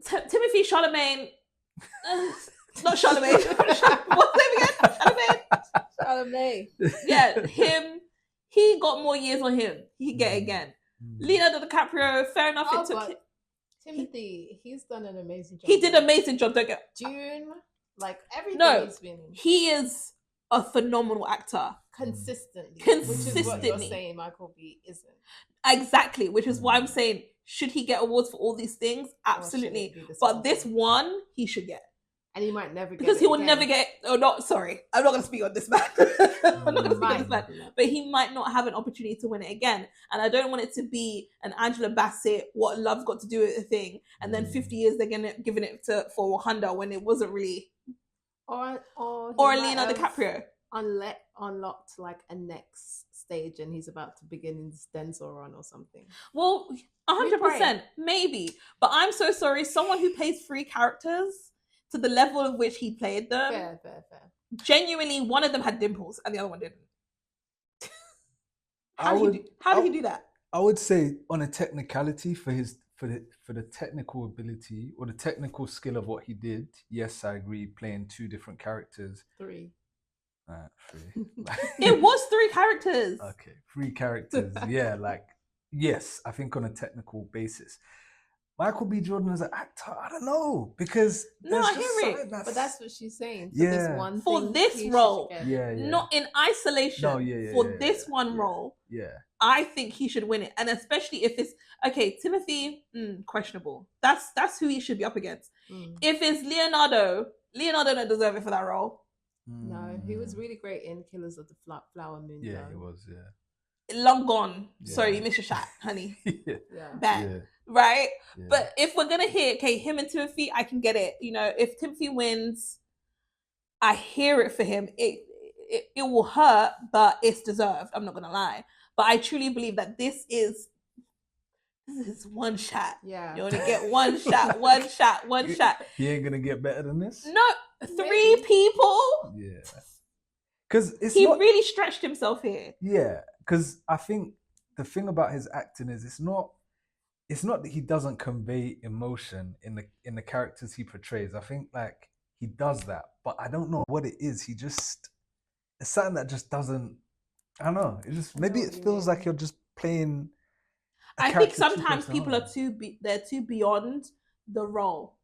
Timothy Chalamet, not Chalamet. What's his name again? Chalamet. Yeah, him. He got more years on him. He can get it again. Leonardo DiCaprio, fair enough. It took Timothy, he's done an amazing job. He did an amazing job. Don't get June, like everything he's been. He is a phenomenal actor. Consistently. Which is what you're saying Michael B. isn't. Exactly, which is why I'm saying, should he get awards for all these things? Absolutely. But this one, he should get. And he might never get because he will never get. Oh, not sorry. I'm not going to speak on this man. I'm not going to speak on this man. But he might not have an opportunity to win it again. And I don't want it to be an Angela Bassett, what love's got to do with the thing, and then 50 years they're giving it for Wakanda when it wasn't really. Or Leonardo DiCaprio. Unlocked like a next stage, and he's about to begin his Denzel run or something. Well, 100%, maybe. But I'm so sorry. Someone who plays 3 characters to the level of which he played them. Fair. Genuinely, one of them had dimples and the other one didn't. How did he do that? I would say on a technicality for the technical ability or the technical skill of what he did. Yes, I agree. Playing 2 different characters. 3. 3. It was 3 characters. Okay, 3 characters. Yeah, like yes, I think on a technical basis. Michael B. Jordan as an actor, I don't know, because No, there's I just hear it. something But that's what she's saying. For Yeah. this one For thing, this he should role. get it. yeah. Not in isolation. No, yeah, For yeah, this yeah, one yeah, role, Yeah. I think he should win it, and especially if it's okay. Timothy, questionable. That's who he should be up against. If it's Leonardo don't deserve it for that role. No, he was really great in Killers of the Flower Moon. Yeah, though. he was. Yeah. Long gone. Yeah. Sorry, you missed your shot, honey. yeah. Bad. Yeah. Right? Yeah. But if we're gonna hear, okay, him and Timothy, I can get it. You know, if Timothy wins, I hear it for him. It will hurt, but it's deserved. I'm not gonna lie. But I truly believe that this is one shot. Yeah. You only get one shot, one shot, one shot. He ain't gonna get better than this. No, 3 people. Yeah. Because he really stretched himself here. Yeah, because I think the thing about his acting is it's not that he doesn't convey emotion in the characters he portrays. I think like he does that, but I don't know what it is. It's something that just doesn't. I don't know. It just maybe it feels like you're just playing. I think sometimes people are they're too beyond the role.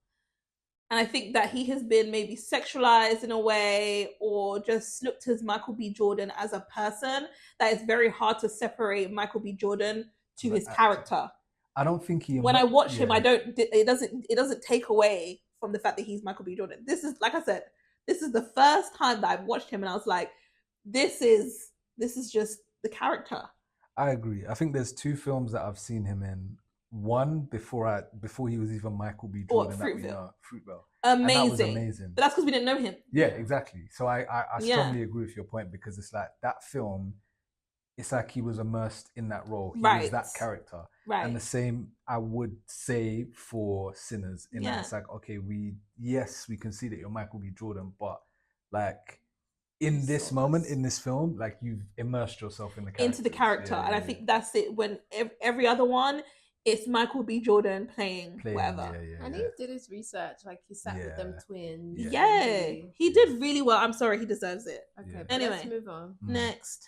And I think that he has been maybe sexualized in a way or just looked as Michael B. Jordan as a person that it's very hard to separate Michael B. Jordan to his character. I don't think he... When I watch him, it doesn't take away from the fact that he's Michael B. Jordan. This is, like I said, this is the first time that I've watched him and I was like, this is just the character. I agree. I think there's 2 films that I've seen him in. One before he was even Michael B. Jordan. Fruitvale. Amazing. And that was amazing. But that's because we didn't know him. Yeah, exactly. So I strongly agree with your point because it's like that film, it's like he was immersed in that role. He was that character. Right. And the same I would say for Sinners. In that it's like, okay, we can see that you're Michael B. Jordan, but like in this moment, in this film, like you've immersed yourself in the character. Into the character. And I think that's it. When every other one, it's Michael B. Jordan playing whatever. And he did his research. Like he sat with them twins. Yeah. He did really well. I'm sorry, he deserves it. Okay, anyway, let's move on. Next.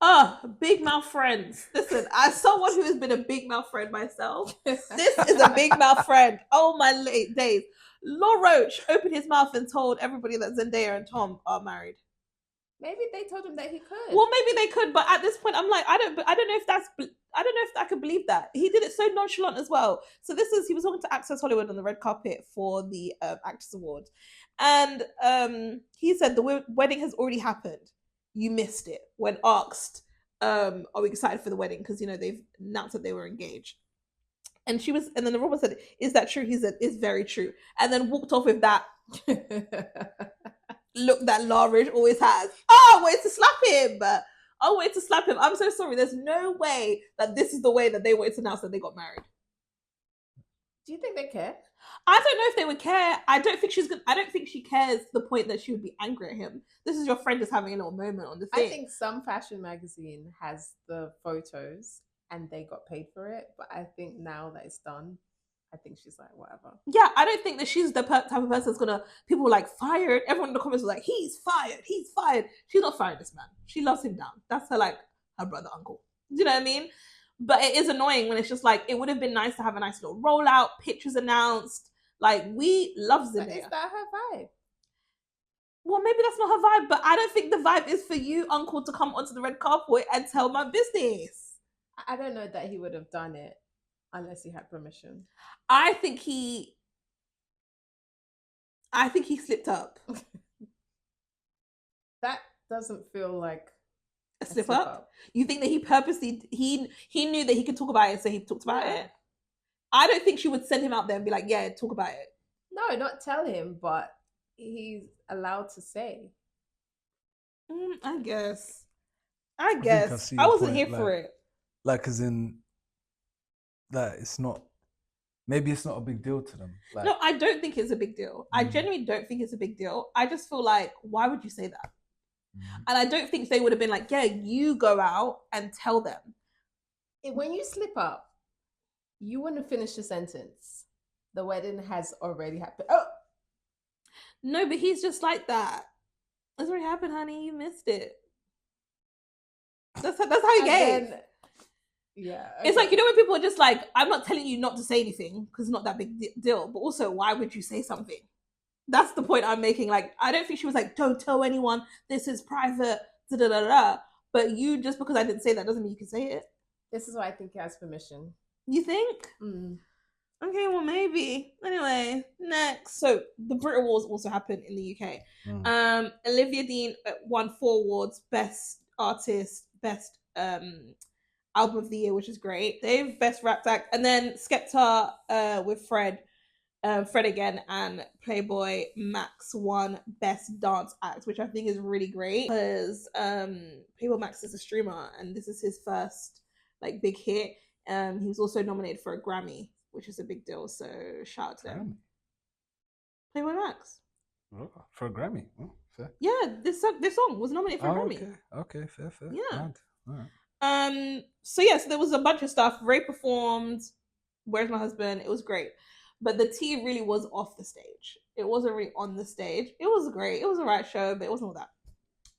Oh, big mouth friends. Listen, as someone who has been a big mouth friend myself, this is a big mouth friend. Oh my late days. Law Roach opened his mouth and told everybody that Zendaya and Tom are married. Maybe they told him that he could. Well, maybe they could, but at this point, I'm like, I don't know if I could believe that. He did it so nonchalant as well. So he was talking to Access Hollywood on the red carpet for the Actors Awards, and he said the wedding has already happened. You missed it when asked, "Are we excited for the wedding?" Because they've announced that they were engaged. And then the robot said, "Is that true?" He said, "It's very true," and then walked off with that. Look that Law Roach always has. Oh, wait to slap him. I'm so sorry. There's no way that this is the way that they wanted to announce that they got married. Do you think they care? I don't know if they would care. I don't think she cares to the point that she would be angry at him. This is your friend just having a little moment on the thing. I think some fashion magazine has the photos and they got paid for it. But I think now that it's done, I think she's like, whatever. Yeah, I don't think that she's the type of person that's gonna, people like fired. Everyone in the comments was like, he's fired. She's not fired this man. She loves him down. That's her brother, uncle. Do you know what I mean? But it is annoying when it's just like, it would have been nice to have a nice little rollout, pictures announced. Like, we love Zendaya. But is that her vibe? Well, maybe that's not her vibe, but I don't think the vibe is for you, uncle, to come onto the red carpet and tell my business. I don't know that he would have done it unless he had permission. I think he slipped up. That doesn't feel like a slip up. You think that he purposely he knew that he could talk about it, so he talked about it? I don't think she would send him out there and be like, yeah, talk about it. No, not tell him, but he's allowed to say. I guess. I wasn't here for it. Like, as in, that it's not. Maybe it's not a big deal to them. Like, no, I don't think it's a big deal. I genuinely don't think it's a big deal. I just feel like, why would you say that? And I don't think they would have been like, yeah, you go out and tell them. When you slip up, you wouldn't finish the sentence. The wedding has already happened. Oh! No, but he's just like that. It's already happened, honey. You missed it. That's how he gave. Yeah. It's like, when people are just like, I'm not telling you not to say anything because it's not that big deal, but also, why would you say something? That's the point I'm making. Like, I don't think she was like, don't tell anyone, this is private, da-da-da-da. But you, just because I didn't say that doesn't mean you can say it. This is why I think he has permission. You think? Okay, well, maybe. Anyway, next. So the Brit Awards also happened in the UK. Olivia Dean won 4 awards: Best Artist, Best Album of the Year, which is great. They've Best Rap Act, and then Skepta with Fred again, and Playboy Max won Best Dance Act, which I think is really great because Playboy Max is a streamer and this is his first like big hit. He was also nominated for a Grammy, which is a big deal. So shout out to them. Playboy Max. Oh, for a Grammy. Oh, fair. Yeah, this song was nominated for a Grammy. Okay, fair. Yeah. All right. So there was a bunch of stuff. Ray performed Where's My Husband? It was great. But the tea really was off the stage. It wasn't really on the stage. It was great. It was a right show, but it wasn't all that.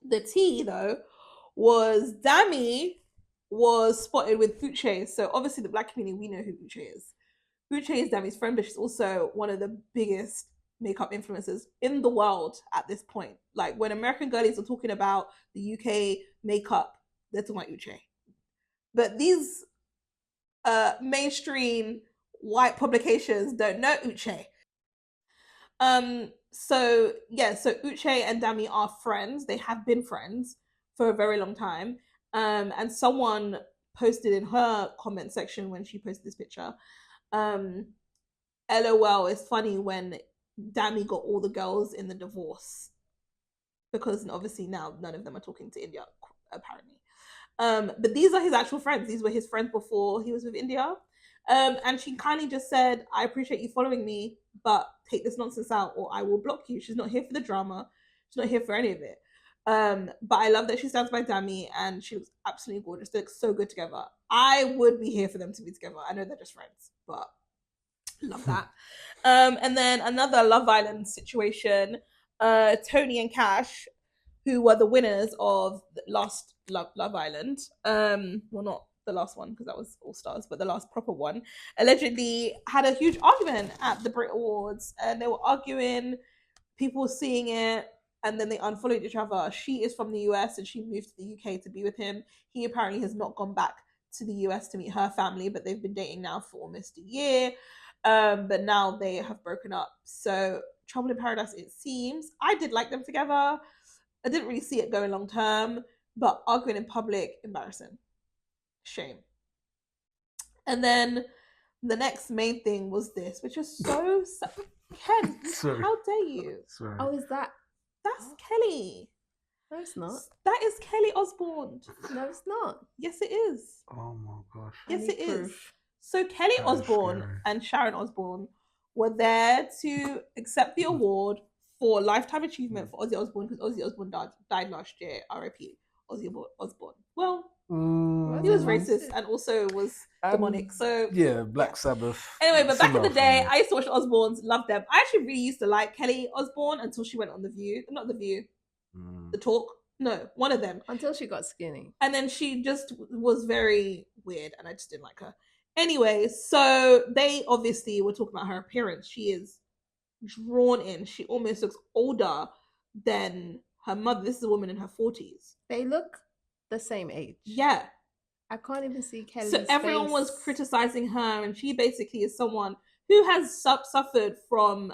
The tea, though, was Dami was spotted with Uche. So obviously the black community, we know who Uche is. Uche is Dami's friend, but she's also one of the biggest makeup influencers in the world at this point. Like, when American girlies are talking about the UK makeup, they're talking about Uche. But these mainstream white publications don't know Uche. So Uche and Dami are friends. They have been friends for a very long time. And someone posted in her comment section when she posted this picture, LOL, it's funny when Dami got all the girls in the divorce, because obviously now none of them are talking to India, apparently. But these are his actual friends. These were his friends before he was with India. And she kindly just said, I appreciate you following me, but take this nonsense out or I will block you. She's not here for the drama. She's not here for any of it. But I love that she stands by Dami and she looks absolutely gorgeous. They look so good together. I would be here for them to be together. I know they're just friends, but love that. And then another Love Island situation, Tony and Cash, who were the winners of the last Love Island. Well, not the last one because that was All Stars, but the last proper one, allegedly had a huge argument at the Brit Awards, and they were arguing, people seeing it, and then they unfollowed each other. She is from the US and she moved to the UK to be with him. He apparently has not gone back to the US to meet her family, but they've been dating now for almost a year. But now they have broken up. So Trouble in Paradise, it seems. I did like them together. I didn't really see it going long term, but arguing in public, embarrassing. Shame. And then the next main thing was this, which is so Ken, how dare you? Sorry. Oh, is that? That's Kelly. No, it's not. That is Kelly Osbourne. No, it's not. Yes, it is. Oh my gosh. Yes, it is. So Kelly Osbourne and Sharon Osbourne were there to accept the award for Lifetime Achievement for Ozzy Osbourne, because Ozzy Osbourne died last year. R.I.P. Ozzy Osbourne. Well, he was racist and also was demonic. So yeah, Black Sabbath. Anyway, but back in the day, I used to watch Osbournes, loved them. I actually really used to like Kelly Osbourne until she went on The View. Not The View, The Talk. No, one of them. Until she got skinny. And then she just was very weird and I just didn't like her. Anyway, so they obviously were talking about her appearance. She is drawn in. She almost looks older than her mother. This is a woman in her 40s. They look the same age. Yeah. I can't even see Kelly's So everyone was criticizing her, and she basically is someone who has suffered from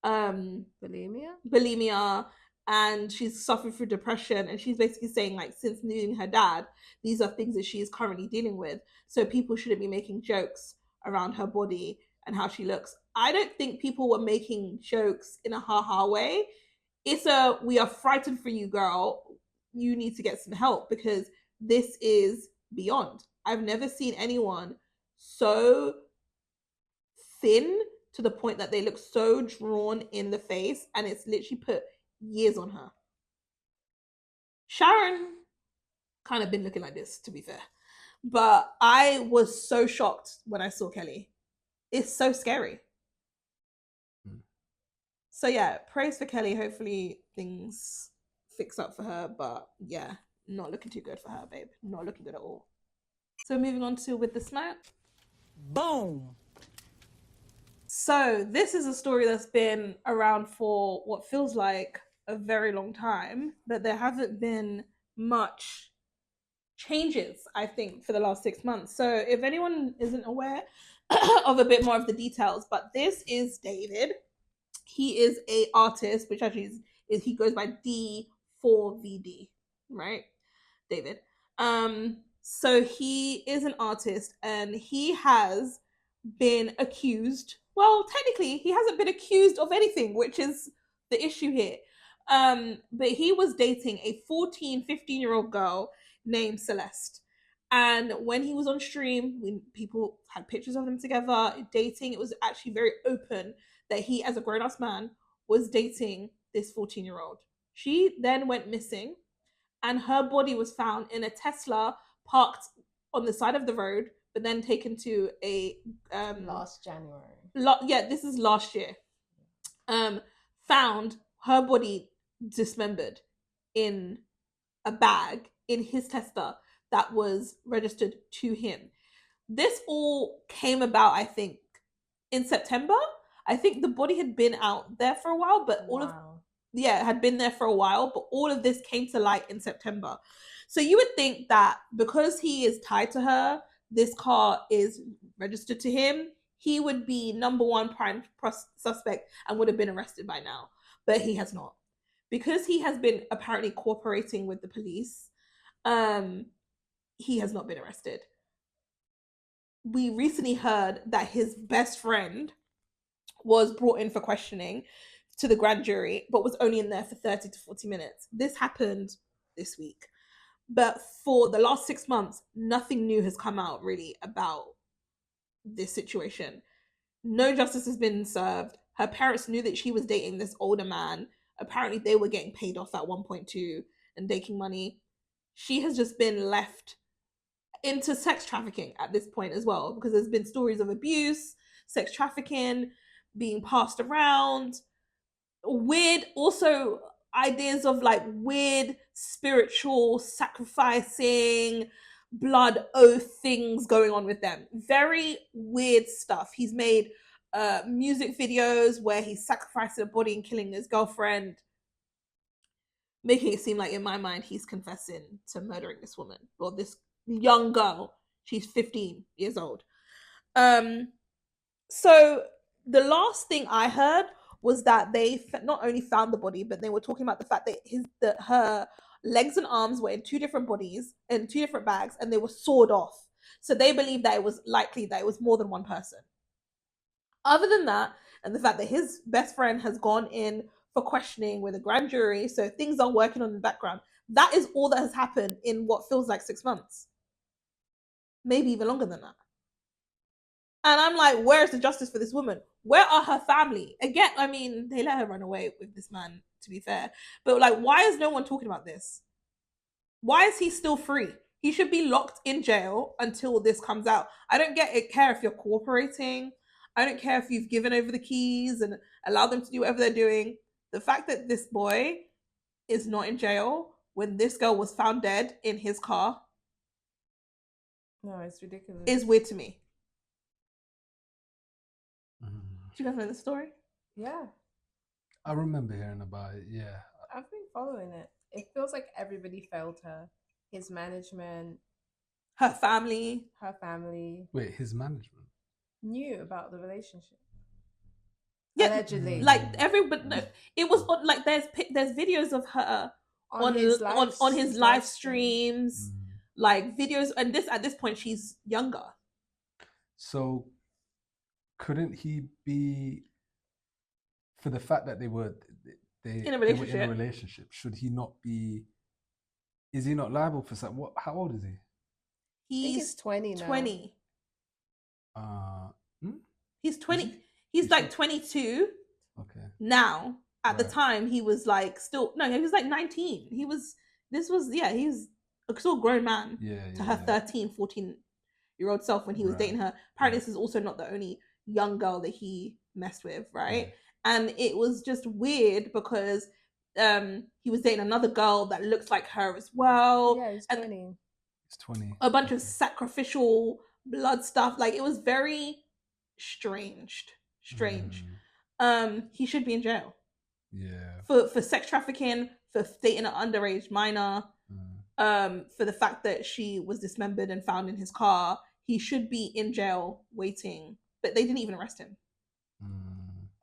bulimia, and she's suffered through depression, and she's basically saying, like, since losing her dad, these are things that she is currently dealing with, so people shouldn't be making jokes around her body and how she looks. I don't think people were making jokes in a ha-ha way. It's a, we are frightened for you, girl. You need to get some help, because this is beyond. I've never seen anyone so thin to the point that they look so drawn in the face, and it's literally put years on her. Sharon kind of been looking like this, to be fair, but I was so shocked when I saw Kelly. It's so scary. So yeah, praise for Kelly. Hopefully things fix up for her, but yeah, not looking too good for her, babe. Not looking good at all. So moving on to With the Smack. Boom. So this is a story that's been around for what feels like a very long time, but there hasn't been much changes, I think, for the last 6 months. So if anyone isn't aware of a bit more of the details, but this is David. He is a artist, which actually is he goes by D4VD, right? David. So he is an artist and he has been accused. Well, technically, he hasn't been accused of anything, which is the issue here. But he was dating a 14, 15-year-old girl named Celeste. And when he was on stream, when people had pictures of them together dating, it was actually very open that he, as a grown-ass man, was dating this 14-year-old. She then went missing, and her body was found in a Tesla parked on the side of the road, but then taken to a last January. This is last year. Found her body dismembered in a bag in his Tesla that was registered to him. This all came about, I think, in September. I think the body had been out there for a while, but had been there for a while, but all of this came to light in September. So you would think that because he is tied to her, this car is registered to him, he would be number one prime suspect and would have been arrested by now. But he has not. Because he has been apparently cooperating with the police, he has not been arrested. We recently heard that his best friend was brought in for questioning to the grand jury, but was only in there for 30 to 40 minutes. This happened this week. But for the last 6 months, nothing new has come out really about this situation. No justice has been served. Her parents knew that she was dating this older man. Apparently they were getting paid off at 1.2 and taking money. She has just been left into sex trafficking at this point as well, because there's been stories of abuse, sex trafficking, being passed around, weird also ideas of like weird spiritual sacrificing, blood oath things going on with them. Very weird stuff. He's made music videos where he's sacrificing a body and killing his girlfriend, making it seem like, in my mind, he's confessing to murdering this woman or this young girl. She's 15 years old. So the last thing I heard was that they not only found the body, but they were talking about the fact that her legs and arms were in two different bodies, in two different bags, and they were sawed off. So they believe that it was likely that it was more than one person. Other than that, and the fact that his best friend has gone in for questioning with a grand jury, so things are working on in the background, that is all that has happened in what feels like 6 months. Maybe even longer than that. And I'm like, where is the justice for this woman? Where are her family? Again, I mean, they let her run away with this man, to be fair. But like, why is no one talking about this? Why is he still free? He should be locked in jail until this comes out. I don't care if you're cooperating. I don't care if you've given over the keys and allowed them to do whatever they're doing. The fact that this boy is not in jail when this girl was found dead in his car. No, it's ridiculous. Is weird to me. Do you guys know the story? Yeah. I remember hearing about it, yeah. I've been following it. It feels like everybody failed her. His management. Her family. Wait, his management? Knew about the relationship. Yeah, allegedly. Like everybody, no, it was on, like there's videos of her on his live streams, like videos, and at this point she's younger. So couldn't he be, for the fact that they were in a relationship, should he not be, is he not liable for something? How old is he? He's 20 now. 20. He's 20. He's like 22. Okay. Now, at the time, he was like he was like 19. He's a still grown man to her 13, 14-year-old self when he was dating her. Apparently, this is also not the only young girl that he messed with, right? And it was just weird because he was dating another girl that looks like her as well. Yeah, he's 20. It's 20. A bunch of sacrificial blood stuff. Like, it was very strange. He should be in jail. Yeah. For sex trafficking, for dating an underage minor, for the fact that she was dismembered and found in his car. He should be in jail waiting. But they didn't even arrest him.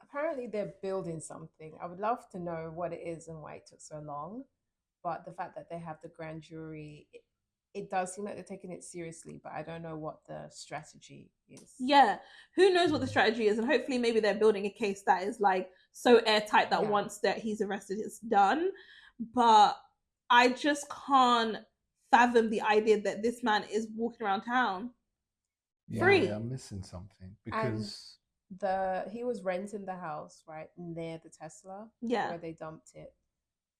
Apparently they're building something. I would love to know what it is and why it took so long. But the fact that they have the grand jury, it does seem like they're taking it seriously, but I don't know what the strategy is. Yeah, who knows what the strategy is, and hopefully maybe they're building a case that is like so airtight that once that he's arrested, it's done. But I just can't fathom the idea that this man is walking around town free. Yeah, I'm missing something because he was renting the house right near the Tesla, where they dumped it,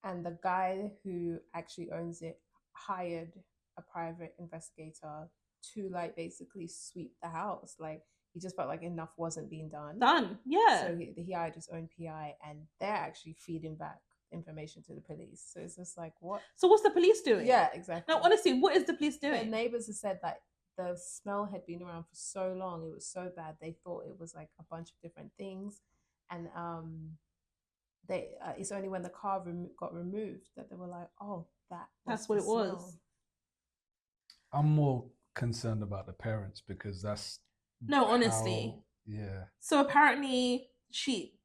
and the guy who actually owns it hired a private investigator to like basically sweep the house. Like, he just felt like enough wasn't being done. So he hired his own PI, and they're actually feeding back information to the police. So it's just like, what? So what's the police doing? Yeah, exactly. No, honestly, what is the police doing? The neighbors have said that the smell had been around for so long, it was so bad, they thought it was like a bunch of different things, and it's only when the car got removed that they were like, oh, that's what it was. I'm more concerned about the parents because that's honestly. Yeah. So apparently she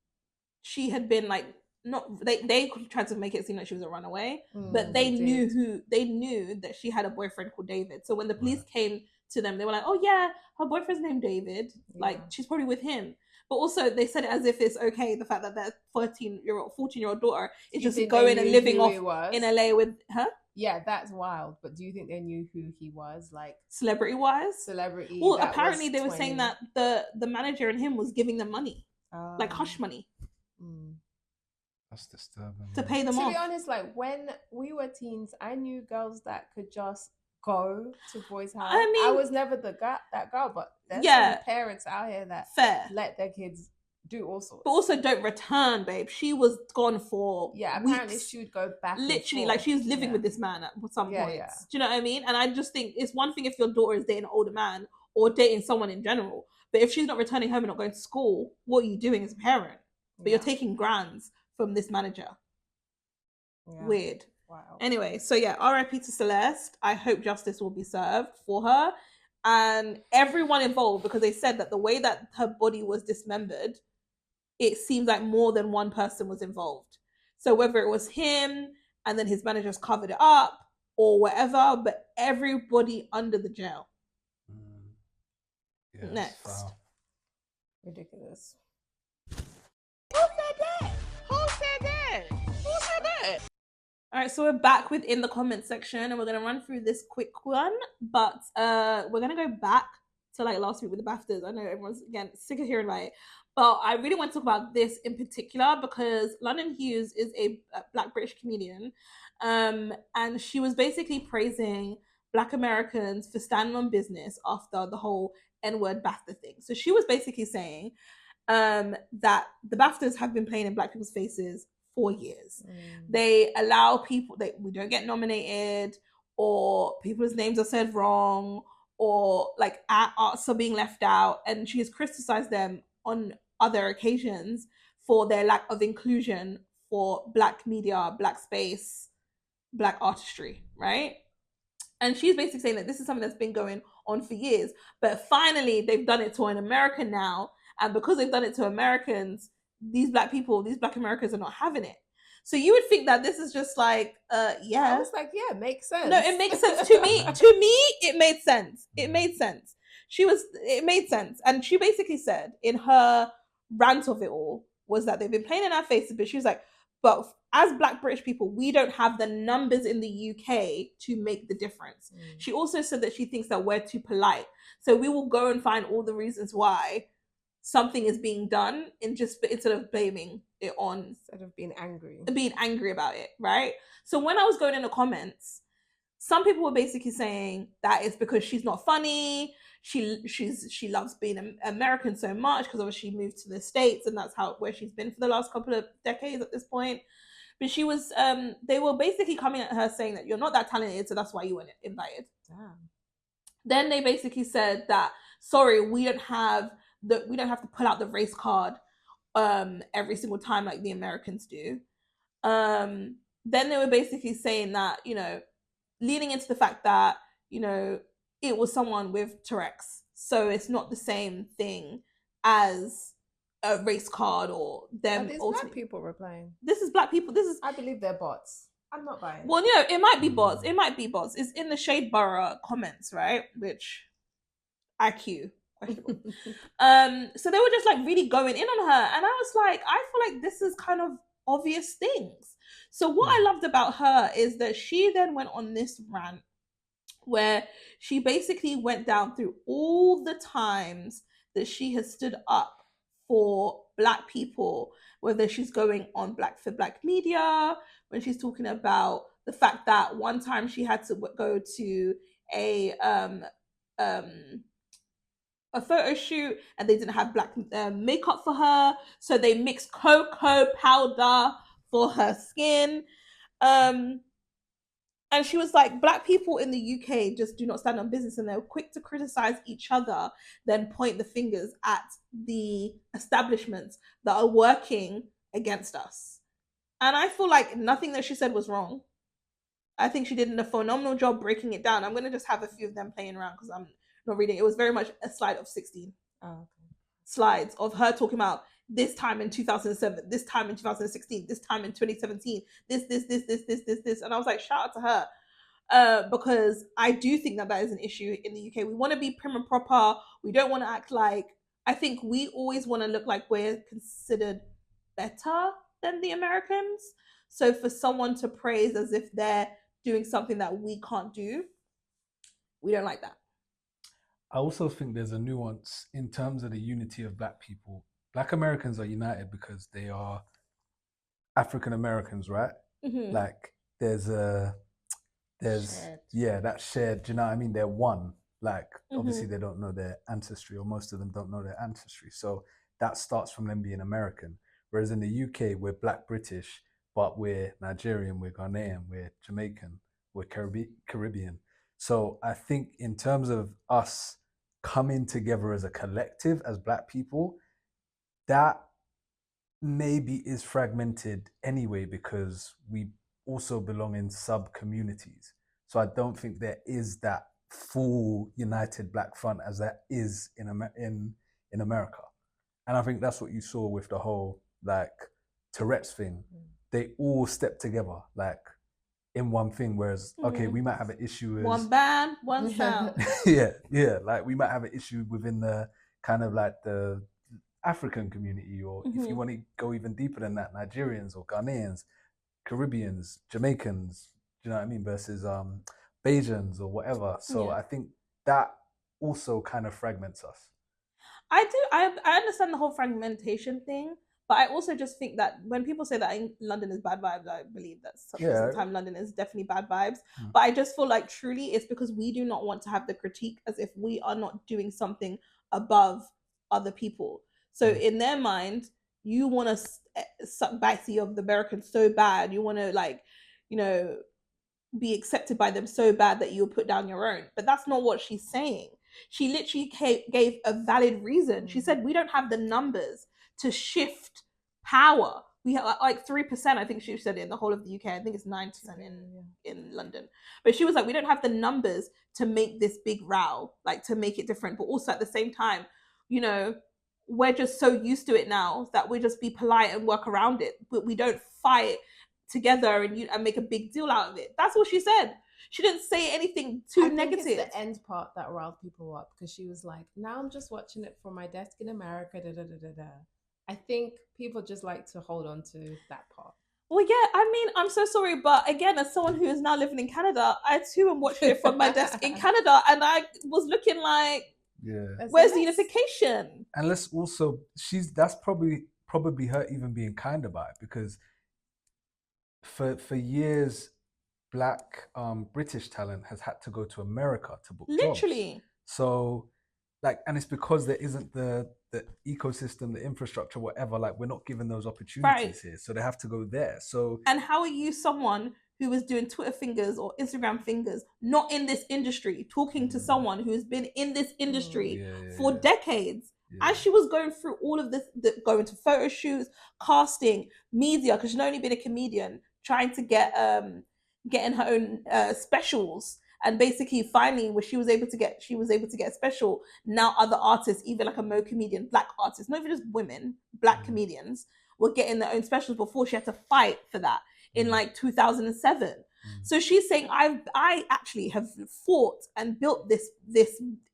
had been like, not they tried to make it seem like she was a runaway, but they knew that she had a boyfriend called David. So when the police came to them, they were like, oh yeah, her boyfriend's named David, like she's probably with him. But also they said it as if it's okay, the fact that their 14-year-old daughter is just going and living off in LA with her. Yeah, that's wild. But do you think they knew who he was, like celebrity-wise? Well, apparently they were saying that the manager and him was giving them money, like hush money. That's disturbing. To pay them off. To be honest, like when we were teens, I knew girls that could just go to boys' house. I mean, I was never that girl, but there's some parents out here that let their kids do all sorts. But also don't return, babe. She was gone for apparently weeks. She would go back. Literally, like she was living with this man at some points. Yeah. Do you know what I mean? And I just think it's one thing if your daughter is dating an older man or dating someone in general, but if she's not returning home and not going to school, what are you doing as a parent? But you're taking grands from this manager. Weird. Wow. Anyway, so RIP to Celeste. I hope justice will be served for her and everyone involved, because they said that the way that her body was dismembered, it seems like more than one person was involved. So whether it was him and then his managers covered it up or whatever, but everybody under the jail. Yes, next. wow. Ridiculous. Who said that? All right, so we're back within the comment section and we're going to run through this quick one, but we're going to go back to like last week with the BAFTAs. I know everyone's, again, sick of hearing about it, but I really want to talk about this in particular because London Hughes is a Black British comedian, and she was basically praising Black Americans for standing on business after the whole N-word BAFTA thing. So she was basically saying that the BAFTAs have been playing in Black people's faces for years. They allow people that we don't get nominated, or people's names are said wrong, or like arts are being left out, and she has criticized them on other occasions for their lack of inclusion for Black media, Black space, Black artistry, right? And she's basically saying that this is something that's been going on for years, but finally they've done it to an American now, and because they've done it to Americans, these Black people, these Black Americans are not having it. So you would think that this is just like, I was like, yeah, makes sense. No, it makes sense to me. To me, it made sense. It made sense. It made sense. And she basically said in her rant of it all was that they've been playing in our faces, but she was like, but as Black British people, we don't have the numbers in the UK to make the difference. She also said that she thinks that we're too polite. So we will go and find all the reasons why something is being done instead of blaming it on, instead of being angry about it, right? So when I was going in the comments, some people were basically saying that it's because she's not funny. She loves being American so much because obviously she moved to the States and that's where she's been for the last couple of decades at this point. But she was, they were basically coming at her saying that you're not that talented, so that's why you weren't invited. Damn. Then they basically said that, sorry, we don't have to pull out the race card every single time like the Americans do. Then they were basically saying that, leaning into the fact that, it was someone with Tourette's. So it's not the same thing as a race card or them. But these black people replying. This is black people. I believe they're bots. I'm not buying. Well, it might be bots. It might be bots. It's in the Shade Borough comments, right? Which IQ. Questionable. So they were just like really going in on her, and I was like, I feel like this is kind of obvious things. So what I loved about her is that she then went on this rant where she basically went down through all the times that she has stood up for black people, whether she's going on Black for Black media, when she's talking about the fact that one time she had to go to a photo shoot and they didn't have black makeup for her, so they mixed cocoa powder for her skin. And she was like, black people in the UK just do not stand on business, and they're quick to criticize each other, then point the fingers at the establishments that are working against us. And I feel like nothing that she said was wrong. I think she did a phenomenal job breaking it down. I'm going to just have a few of them playing around because I'm not reading. It was very much a slide of 16 slides of her talking about this time in 2007, this time in 2016, this time in 2017, this. And I was like, shout out to her. Because I do think that is an issue in the UK. We want to be prim and proper. We don't want to act like, I think we always want to look like we're considered better than the Americans. So for someone to praise as if they're doing something that we can't do, we don't like that. I also think there's a nuance in terms of the unity of black people. Black Americans are united because they are African Americans, right? Mm-hmm. Like there's shared. That shared, do you know what I mean? They're one. Like obviously they don't know their ancestry, or most of them don't know their ancestry. So that starts from them being American. Whereas in the UK, we're Black British, but we're Nigerian, we're Ghanaian, we're Jamaican, we're Caribbean. So I think in terms of us coming together as a collective, as black people, that maybe is fragmented anyway because we also belong in sub-communities. So I don't think there is that full united black front as that is in America. And I think that's what you saw with the whole like Tourette's thing. They all stepped together like in one thing, whereas okay, we might have an issue with one band, one sound. yeah, like we might have an issue within the kind of like the African community, or if you want to go even deeper than that, Nigerians or Ghanaians, Caribbeans, Jamaicans, do you know what I mean, versus Bajans or whatever. So I think that also kind of fragments us. I understand the whole fragmentation thing, but I also just think that when people say that London is bad vibes, I believe that sometimes London is definitely bad vibes. But I just feel like truly it's because we do not want to have the critique as if we are not doing something above other people. So in their mind, you want to suck backsy of the Americans so bad. You want to like, be accepted by them so bad that you'll put down your own. But that's not what she's saying. She literally gave a valid reason. She said, we don't have the numbers to shift power. We have like 3%, I think she said, in the whole of the UK. I think it's 9% in London. But she was like, we don't have the numbers to make this big row, like to make it different. But also at the same time, we're just so used to it now that we just be polite and work around it. But we don't fight together and make a big deal out of it. That's what she said. She didn't say anything too negative. I think it's the end part that riled people up, because she was like, now I'm just watching it from my desk in America, I think people just like to hold on to that part. Well, yeah, I mean, I'm so sorry, but again, as someone who is now living in Canada, I too am watching it from my desk in Canada, and I was looking like, where's the unification? And let's also, that's probably her even being kind about it, because for years, Black British talent has had to go to America to book literally jobs. So like, and it's because there isn't the ecosystem, the infrastructure, whatever, like we're not given those opportunities here, so they have to go there. So, and how are you someone who was doing Twitter fingers or Instagram fingers, not in this industry, talking to someone who has been in this industry for decades. As she was going through all of this, going to photo shoots, casting, media, because she's not only been a comedian, trying to getting her own specials, and basically finally when she was able to get a special. Now other artists, even like a Mo comedian, black artists, not even just women, black comedians, were getting their own specials before she had to fight for that in like 2007. So she's saying, I actually have fought and built this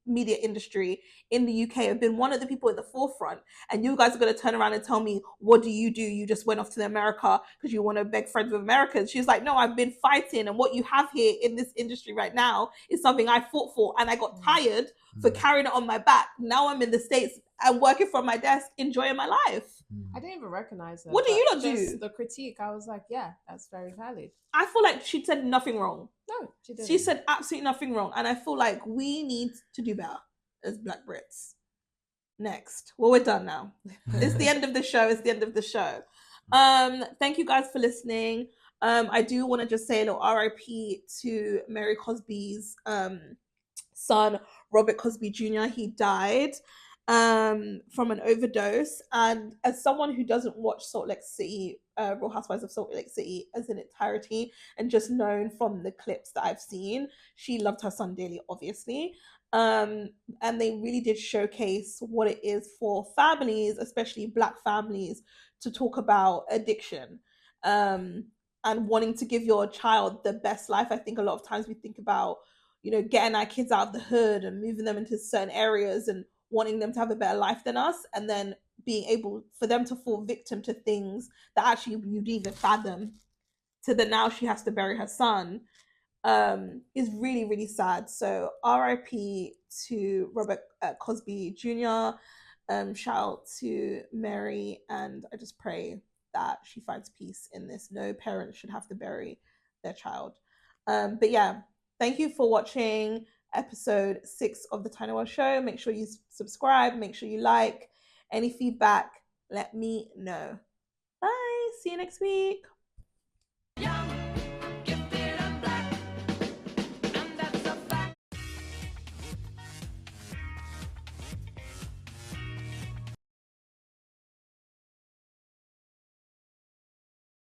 media industry in the UK. I've been one of the people at the forefront, and you guys are going to turn around and tell me, what do? You just went off to America because you want to beg friends with Americans. She's like, no, I've been fighting, and what you have here in this industry right now is something I fought for, and I got tired for carrying it on my back. Now I'm in the States and working from my desk, enjoying my life. I didn't even recognize that. What do you not do? The critique, I was like, yeah, that's very valid. I feel like she said nothing wrong. No, she didn't. She said absolutely nothing wrong. And I feel like we need to do better as Black Brits. Next. Well, we're done now. It's the end of the show. Thank you guys for listening. I do want to just say a little RIP to Mary Cosby's son, Robert Cosby Jr. He died from an overdose. And as someone who doesn't watch Salt Lake City, Real Housewives of Salt Lake City as an entirety, and just known from the clips that I've seen, she loved her son dearly, obviously. And they really did showcase what it is for families, especially Black families, to talk about addiction and wanting to give your child the best life. I think a lot of times we think about, getting our kids out of the hood and moving them into certain areas and wanting them to have a better life than us, and then being able for them to fall victim to things that actually you'd even fathom, to the now she has to bury her son, is really, really sad. So RIP to Robert Cosby Jr. Shout out to Mary, and I just pray that she finds peace in this. No parent should have to bury their child. But yeah, thank you for watching episode 6 of the Tiye Noelle Show. Make sure you subscribe, make sure you like. Any feedback, let me know. Bye, see you next week.